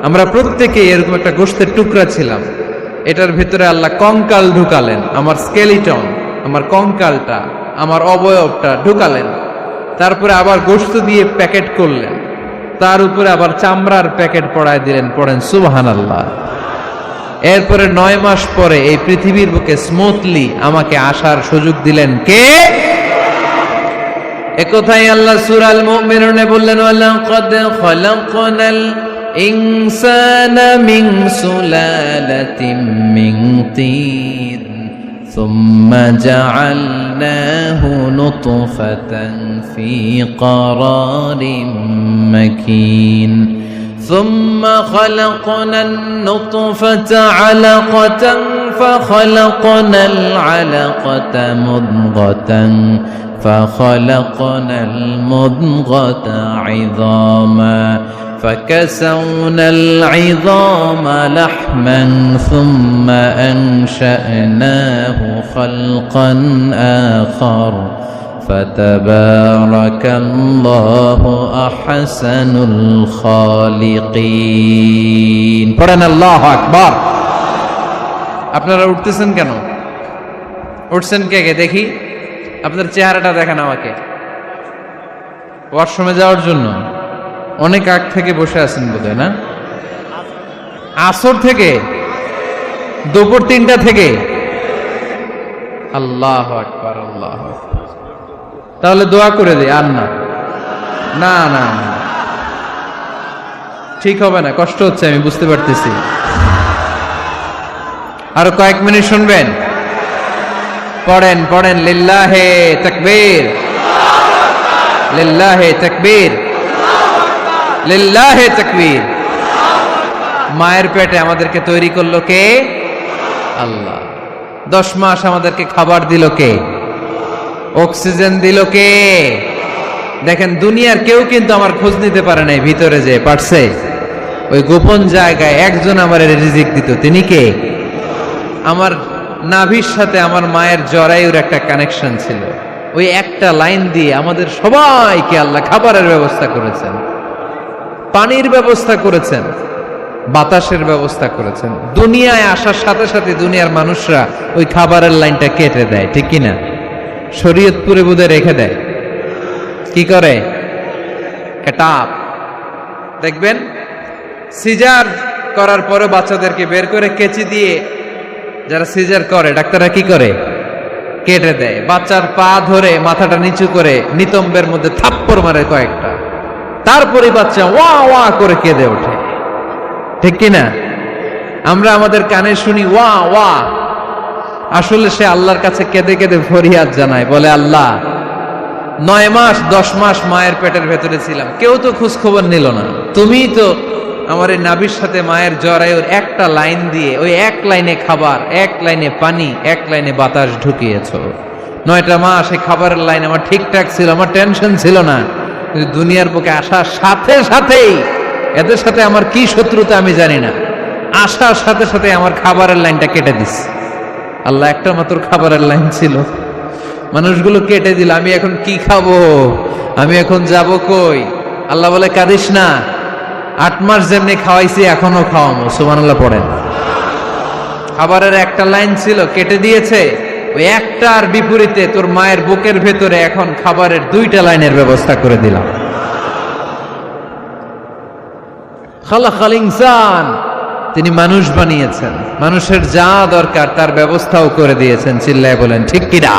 আমরা প্রত্যেকে এরকম একটা গোশতের টুকরা ছিলাম। এটার ভিতরে আল্লাহ কঙ্কাল ঢুকালেন। আমার স্কেলিটন, আমার কঙ্কালটা, আমার অবয়বটা ঢুকালেন। তারপরে আবার গোশত দিয়ে প্যাকেট করলেন। তার উপরে আবার চামড়ার প্যাকেট পড়ায় দিলেন। পড়েন সুবহানাল্লাহ। এরপরে 9 মাস পরে এই পৃথিবীর বুকে স্মুথলি আমাকে আসার সুযোগ দিলেন কে? একথাই আল্লাহ সূরা আল মুমিনুনে বললেন, ওয়ালাকাদ খালাকনাল ইনসানা মিন সুলালাতিন মিন তিন সুম্মা জাআলনাহু নুতফাতান ফি ক্বারারিন মাকিন ثم خلقنا النطفة علقة فخلقنا العلقة مضغة فخلقنا المضغة عظاما فكسونا العظام لحما ثم أنشأناه خلقا آخر فتبارك الله أحسن الخالقين পড়েন আল্লাহু আকবার। আপনারা উঠতেছেন কেন? উঠছেন কে কে দেখি? আপনার চেহারাটা দেখেন আমাকে। ওয়াশরুমে যাওয়ার জন্য অনেক আগ থেকে বসে আছেন বোধহয়, না? আসর থেকে, দুপুর 3টা থেকে। আল্লাহু আকবার, আল্লাহু আকবার। তাহলে দোয়া করে দিই। আর না না না না, ঠিক হবে না, কষ্ট হচ্ছে, আমি বুঝতে পারতেছি। আরো কয়েক মিনিট শুনবেন? পড়েন পড়েন, লিল্লাহে তাকবীর, লিল্লাহে তাকবীর, লিল্লাহে তাকবীর। মায়ের পেটে আমাদেরকে তৈরি করলো কে? আল্লাহ। 10 মাস আমাদেরকে খাবার দিল কে? অক্সিজেন দিল কে? দেখেন, দুনিয়ার কেউ কিন্তু আমার খোঁজ নিতে পারে নাই ভিতরে, যে পারছে ওই গোপন জায়গায় একজন আমার রিজিক দিত। তিনি কে? আমার নাভির সাথে আমার মায়ের জরায়ুর একটা কানেকশন ছিল। ওই একটা লাইন দিয়ে আমাদের সবাইকে আল্লাহ খাবারের ব্যবস্থা করেছেন, পানির ব্যবস্থা করেছেন, বাতাসের ব্যবস্থা করেছেন। দুনিয়ায় আসার সাথে সাথে দুনিয়ার মানুষরা ওই খাবারের লাইনটা কেটে দেয়, ঠিক কিনা? শরীয়তপুরে বুধে রেখে দেয়। কি করে? কাটাপ। দেখবেন সিজার করার পরে বাচ্চাদেরকে বের করে কেচি দিয়ে যারা সিজার করে ডাক্তাররা কি করে? কেটে দেয়। বাচ্চার পা ধরে মাথাটা নিচু করে নিতম্বের মধ্যে থাপ্পড় মারে কয়েকটা, তারপরে বাচ্চা ওয়া ওয়া করে কেঁদে ওঠে, ঠিক কিনা? আমরা আমাদের কানে শুনি ওয়া ওয়া, আসলে সে আল্লাহর কাছে কেঁদে কেঁদে ফরিয়াদ জানায়, বলে আল্লাহ 9 মাস 10 মাস মায়ের পেটের ভেতরে ছিলাম, কেউ তো খোঁজ খবর নিল না, তুমি তো আমার এই নাভির সাথে মায়ের জরায়ুর একটা লাইন দিয়ে ওই এক লাইনে খাবার, এক লাইনে পানি, এক লাইনে বাতাস ঢুকিয়েছো। 9টা মাস এই খাবারের লাইন আমার ঠিকঠাক ছিল, আমার টেনশন ছিল না। কিন্তু দুনিয়ার বুকে আসার সাথে সাথেই, এদের সাথে আমার কি শত্রুতা আমি জানি না, আসার সাথে সাথে আমার খাবারের লাইনটা কেটে দিস। আল্লাহ একটা মাত্র খাবারের লাইন ছিল, মানুষগুলো কেটে দিল। আমি এখন কি খাবো? আমি এখন যাব কই? আল্লাহ বলে কাঁদিস না, 8 মাস যেমনি খাওয়াইছি এখনো খাওয়াবো। সুবহানাল্লাহ পড়েন। খাবারের একটা লাইন ছিল, কেটে দিয়েছে। ওই একটার বিপরীতে তোর মায়ের বুকের ভেতরে এখন খাবারের 2টা লাইনের ব্যবস্থা করে দিলাম। খালাকাল ইনসান, তিনি মানুষ বানিয়েছেন, মানুষের যা দরকার তার ব্যবস্থাও করে দিয়েছেন। চিল্লায় বলেন ঠিক কিনা?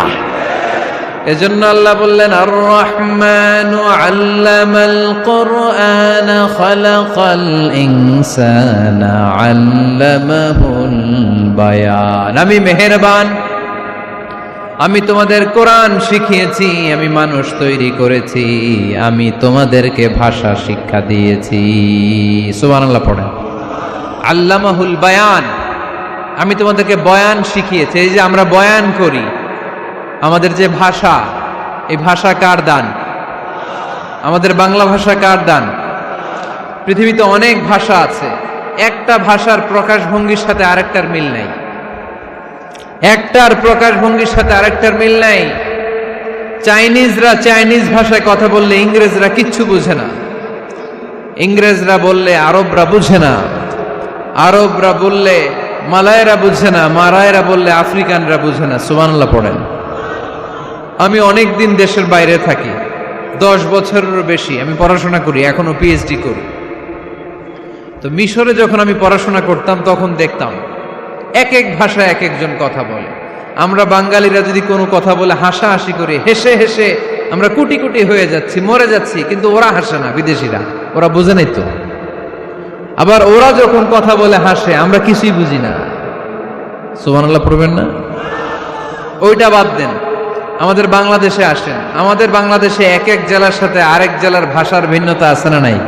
এজন্য আল্লাহ বললেন, আর রহমানু আল্লামাল কুরআন খালাকাল ইনসানা আল্লামাহুল বায়ান। আমি মেহেরবান, আমি তোমাদের কোরআন শিখিয়েছি, আমি মানুষ তৈরি করেছি, আমি তোমাদেরকে ভাষা শিক্ষা দিয়েছি। সুবহানাল্লাহ পড়েন। আল্লামাহুল বায়ান, আমি তোমাদেরকে বয়ান শিখিয়েছি। এই যে আমরা বয়ান করি, আমাদের যে ভাষা, এই ভাষা কার দান? আমাদের বাংলা ভাষা কার দান? পৃথিবীতে অনেক ভাষা আছে, একটা ভাষার প্রকাশভঙ্গির সাথে আরেকটার মিল নাই। একটার প্রকাশভঙ্গির সাথে আরেকটার মিল নাই। চাইনিজরা চাইনিজ ভাষায় কথা বললে ইংরেজরা কিচ্ছু বুঝে না, ইংরেজরা বললে আরবরা বুঝে না, আরবরা বললে মালায়রা বুঝে না, মারায়রা বললে আফ্রিকানরা বুঝে না। সুবহানাল্লাহ পড়েন। আমি অনেক দিন দেশের বাইরে থাকি, 10 বছরেরও বেশি আমি পড়াশোনা করি, এখনো পিএইচডি করি। তো মিশরে যখন আমি পড়াশোনা করতাম তখন দেখতাম এক এক ভাষায় এক একজন কথা বলে। আমরা বাঙালিরা যদি কোনো কথা বলে হাসাহাসি করে, হেসে হেসে আমরা কোটি কোটি হয়ে যাচ্ছি, মরে যাচ্ছি, কিন্তু ওরা হাসে না, বিদেশিরা, ওরা বুঝে নাই তো। আবার ওরা যখন কথা বলে হাসে, আমরা কিছুই বুঝি না। সুবহানাল্লাহ পড়বেন না? ওইটা বাদ দেন, আমাদের বাংলাদেশে আসেন। আমাদের বাংলাদেশে এক এক জেলার সাথে আরেক জেলার ভাষার ভিন্নতা আছে না নাই?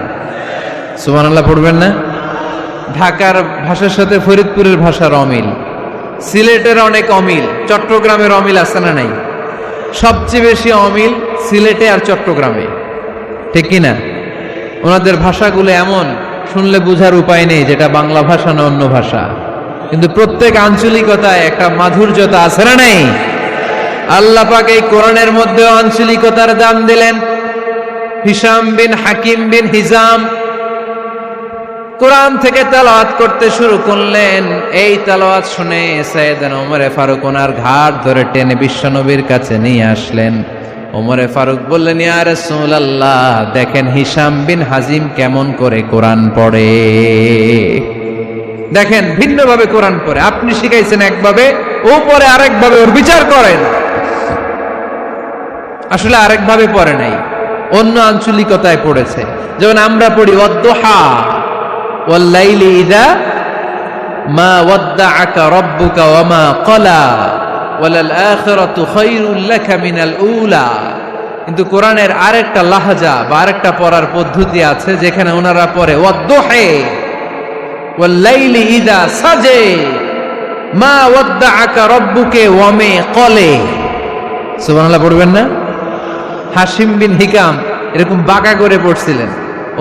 সুবহানাল্লাহ পড়বেন না? ঢাকার ভাষার সাথে ফরিদপুরের ভাষার অমিল, সিলেটের অনেক অমিল, চট্টগ্রামের অমিল আছে না নাই? সবচেয়ে বেশি অমিল সিলেটে আর চট্টগ্রামে, ঠিক কিনা? ওনাদের ভাষাগুলো এমন, শুনলে বুঝার উপায় নেই যেটা বাংলা ভাষা না অন্য ভাষা, কিন্তু প্রত্যেক আঞ্চলিকতায় একটা মাধুর্যতা আছে না নাই? আল্লাহ পাক এই কোরআনের মধ্যে আঞ্চলিকতার দাম দিলেন। হিশাম বিন হাকিম বিন হিজাম কোরআন থেকে তেলাওয়াত করতে শুরু করলেন। এই তেলাওয়াত শুনে সাইয়েদনা ওমরে ফারুক ওনার ঘাড় ধরে টেনে বিশ্বনবীর কাছে নিয়ে আসলেন। ওমরে ফারুক বললেন, ইয়া রাসূলুল্লাহ, দেখেন হিশাম বিন হাজিম কেমন করে কোরআন পড়ে, দেখেন ভিন্নভাবে কোরআন পড়ে। আপনি শিখাইছেন একভাবে, ও পড়ে আরেকভাবে, ওর বিচার করেন। আসলে আরেকভাবে পড়ে নাই, অন্য আঞ্চলিকতায় পড়েছে। যেমন আমরা পড়ি ওয়াদ্দুহা ওয়াল-লাইলি ইযা মা ওয়াদ্দাআকা রাব্বুকা ওয়া মা ক্বালা ওয়ালাল আখিরাতু খায়রুল লাকা মিনাল উলা। কিন্তু কোরআনের আরেকটা লাহজা বা আরেকটা পড়ার পদ্ধতি আছে, যেখানে ওনারা পড়ে ওয়াদ্দুহা ওয়াল-লাইলি ইযা সাজে মা ওয়াদ্দাআকা রাব্বুকা ওয়া মা ক্বালা। সুবহানাল্লাহ পড়বেন না? হাশিম বিন হিকাম এরকম বাঁকা করে পড়ছিলেন।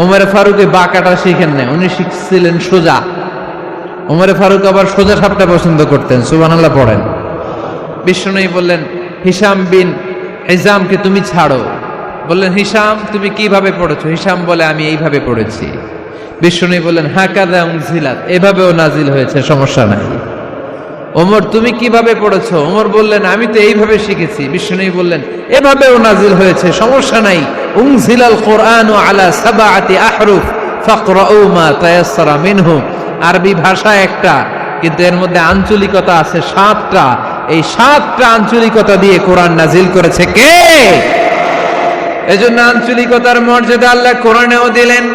ওমরে ফারুক বাঁকাটা শিখেন না, উনি শিখছিলেন সোজা। ওমরে ফারুক আবার সোজা সাপটা পছন্দ করতেন। সুবহানাল্লাহ পড়েন। বিষ্ণুনবী বললেন, হিশাম বিন হিজামকে তুমি ছাড়ো। বললেন, হিশাম তুমি কিভাবে পড়েছো? হিশাম বলে, আমি এইভাবে পড়েছি। বিষ্ণুনবী বললেন, হাকাযা উনজিলাত, এভাবেও নাজিল হয়েছে, সমস্যা নাই। ওমর তুমি কিভাবে পড়েছো? ওমর বললেন, আমি তো এইভাবে শিখেছি। বিষ্ণুনবী বললেন, এভাবেও নাজিল হয়েছে, সমস্যা নাই। উনজিলাল কুরআনু আলা সাবআতি আহরুফ ফাকরাউ মা তায়াসসারা মিনহু। আরবি ভাষা একটা, কিন্তু এর মধ্যে আঞ্চলিকতা আছে 7টা। এই 7টা আঞ্চলিকতা দিয়ে কোরআন নাজিল করেছে কে? এজন্য আঞ্চলিকতার মর্যাদা আল্লাহ কোরআনেও দিলেন।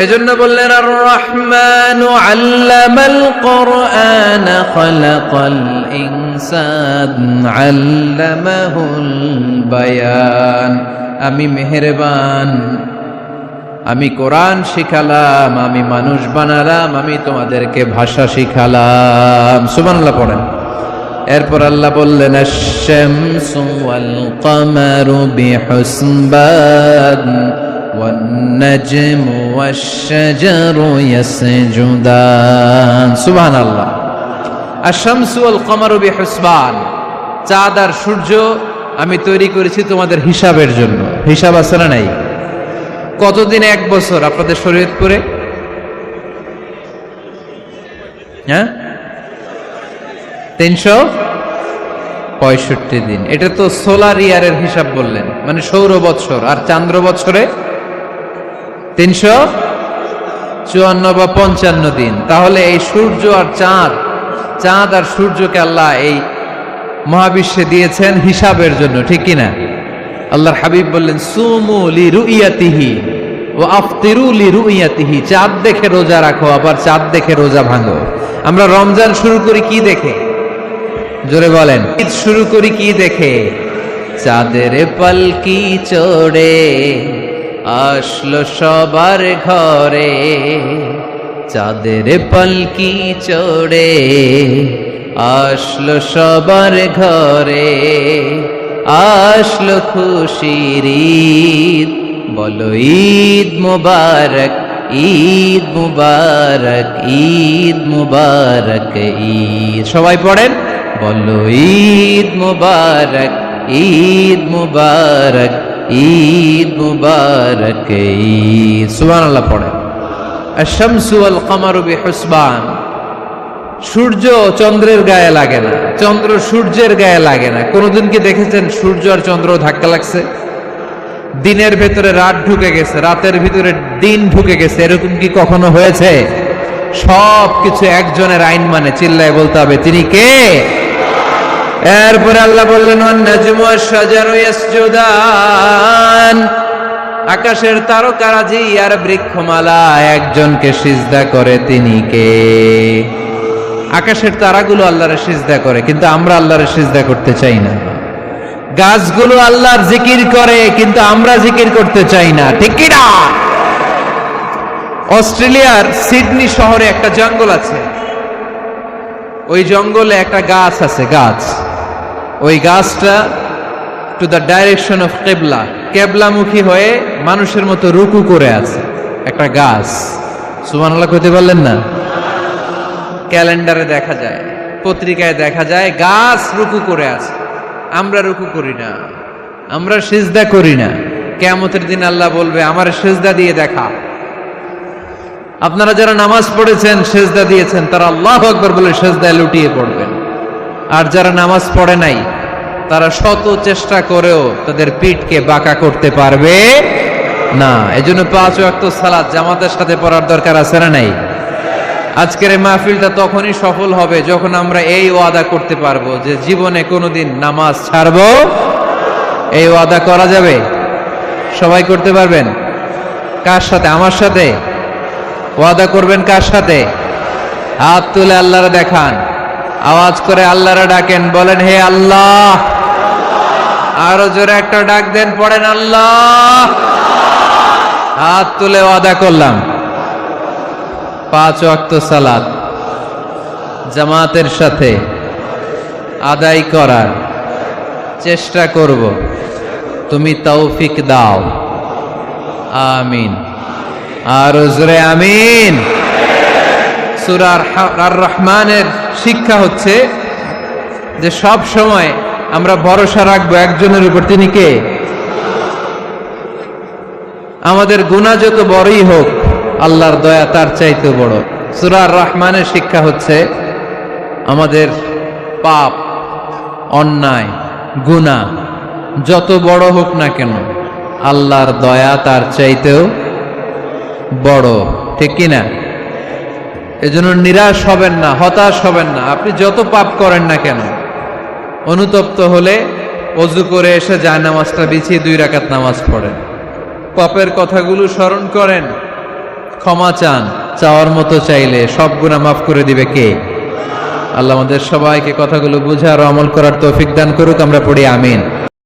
এজন্য বললেন, আর রহমানু আল্লামাল কুরআন খালাকাল ইনসান আল্লামাহুল বায়ান। আমি মেহেরবান, আমি কোরআন শিখালাম, আমি মানুষ বানালাম, আমি তোমাদেরকে ভাষা শিখালাম। সুবহানাল্লাহ পড়েন। এরপর আল্লাহ বললেন, আশ-শামসু ওয়াল কামারু বিহুসবান ওয়ান নাজমু ওয়াশ-শাজারু ইয়াসজুদান। সুবহানাল্লাহ। আশ-শামসু ওয়াল কামারু বিহুসবান, চাঁদ আর সূর্য আমি তৈরি করেছি তোমাদের হিসাবের জন্য। হিসাব আছে না নাই? কতদিন এক বছর আপনাদের শরীয়তপুরে? হ্যাঁ, 365 দিন। এটা তো সোলার ইয়ারের হিসাব বললেন, মানে সৌর বৎসর। আর চান্দ্র বৎসরে 354 বা 55 দিন। তাহলে এই সূর্য আর চাঁদ, চাঁদ আর সূর্যকে আল্লাহ এই মহাবিশ্বে দিয়েছেন হিসাবের জন্য, ঠিক কিনা? আল্লাহর হাবিব বললেন, সুমু লিরুইয়াতিহি ওয়া আফতিরু লিরুইয়াতিহি। চাঁদ দেখে রোজা রাখো, আবার চাঁদ দেখে রোজা ভাঙো। আমরা রমজান শুরু করি কি দেখে? জোরে বলেন। ঈদ শুরু করি কি দেখে? চাঁদের পালকি চড়ে আসলো সবার ঘরে, চাঁদের পালকি চড়ে আসলো সবার ঘরে, আসলো খুশির ঈদ, বলো ঈদ মুবারক, ঈদ মুবারক, ঈদ মুবারক, ঈদ। সবাই পড়েন, বলো ঈদ মুবারক, ঈদ মুবারক, ঈদ মুবারক, ঈদ। সুবহানাল্লাহ পড়েন। আশ-শামসু ওয়াল কামারু বিহুসবান, সূর্য চন্দ্রের গায়ে লাগে না, চন্দ্র সূর্যের গায়ে লাগে না। কোনদিন কি দেখেছেন সূর্য আর চন্দ্র ধাক্কা লাগছে? দিনের ভেতরে রাত ঢুকে গেছে, রাতের ভিতরে দিন ঢুকে গেছে, এরকম কি কখনো হয়েছে? সব কিছু একজনের আইন মানে, চিল্লায় বলতে হবে, তিনি কে? এরপরে আল্লাহ বললেন ওয়ান-নাজমু ওয়াশ-শাজারু ইয়াসজুদান, আকাশের তারকারাজি আর বৃক্ষমালা একজনকে সিজদা করে, তিনি কে? আকাশের তারাগুলো আল্লাহর সিজদা করে, কিন্তু আমরা আল্লাহর সিজদা করতে চাই না। গাছগুলো আল্লাহর জিকির করে, কিন্তু আমরা জিকির করতে চাই না, ঠিক কি না? অস্ট্রেলিয়ার সিডনি শহরে একটা জঙ্গল আছে, ওই জঙ্গলে একটা গাছ আছে, গাছ, ওই গাছটা টু দ্য ডাইরেকশন অফ কেবলা, কেবলামুখী হয়ে মানুষের মতো রুকু করে আছে একটা গাছ। সুবহানাল্লাহ কইতে পারলেন না? ক্যালেন্ডারে দেখা যায়, পত্রিকায় দেখা যায়, গাছ রুকু করে আছে। আমরা রুকু করি না, আমরা সিজদা করি না। কিয়ামতের দিন আল্লাহ বলবে আমার সিজদা দিয়ে দেখা। আপনারা যারা নামাজ পড়েছেন, সিজদা দিয়েছেন, তারা আল্লাহু আকবার বলে সিজদায় লুটিয়ে পড়বেন। আর যারা নামাজ পড়ে নাই, তারা শত চেষ্টা করেও তাদের পিঠকে বাঁকা করতে পারবে না। এজন্য 5 ওয়াক্ত সালাত জামাতের সাথে পড়ার দরকার আছে না নাই? আজকের এই মাহফিলটা তখনই সফল হবে যখন আমরা এই ওয়াদা করতে পারবো যে জীবনে কোনোদিন নামাজ ছাড়বো। এই ওয়াদা করা যাবে? সবাই করতে পারবেন? কার সাথে? আমার সাথে ওয়াদা করবেন। কার সাথে? হাত তুলে আল্লাহরে দেখান, আওয়াজ করে আল্লাহরে ডাকেন, বলেন হে আল্লাহ। আরো জোরে একটা ডাক দেন, পড়েন আল্লাহ। হাত তুলে ওয়াদা করলাম 5 ওয়াক্ত সালাত জামাতের সাথে আদায় করার চেষ্টা করব, তুমি তৌফিক দাও, আমিন। আর জোরে আমিন। সূরা আর রহমানের শিক্ষা হচ্ছে যে সব সময় আমরা ভরসা রাখবো একজনের উপর, তিনি কে? আমাদের গুনাহ যত বড়ই হোক, আল্লাহর দয়া তার চাইতে বড়। সূরা আর রহমানের শিক্ষা হচ্ছে আমাদের পাপ, অন্যায়, গুনাহ যত বড় হোক না কেন, আল্লাহর দয়া তার চাইতেও বড়, ঠিক কিনা? এজন্য নিরাশ হবেন না, হতাশ হবেন না। আপনি যত পাপ করেন না কেন, অনুতপ্ত হলে ওযু করে এসে জায়নামাজটা বিছিয়ে 2 রাকাত নামাজ পড়েন, পাপের কথাগুলো স্মরণ করেন, ক্ষমা চান। চাওয়ার মতো চাইলে সব গুনাহ মাফ করে দিবে কে? আল্লাহ আমাদের সবাইকে কথাগুলো বুঝার ও আমল করার তৌফিক দান করুক। আমরা পড়ি আমিন।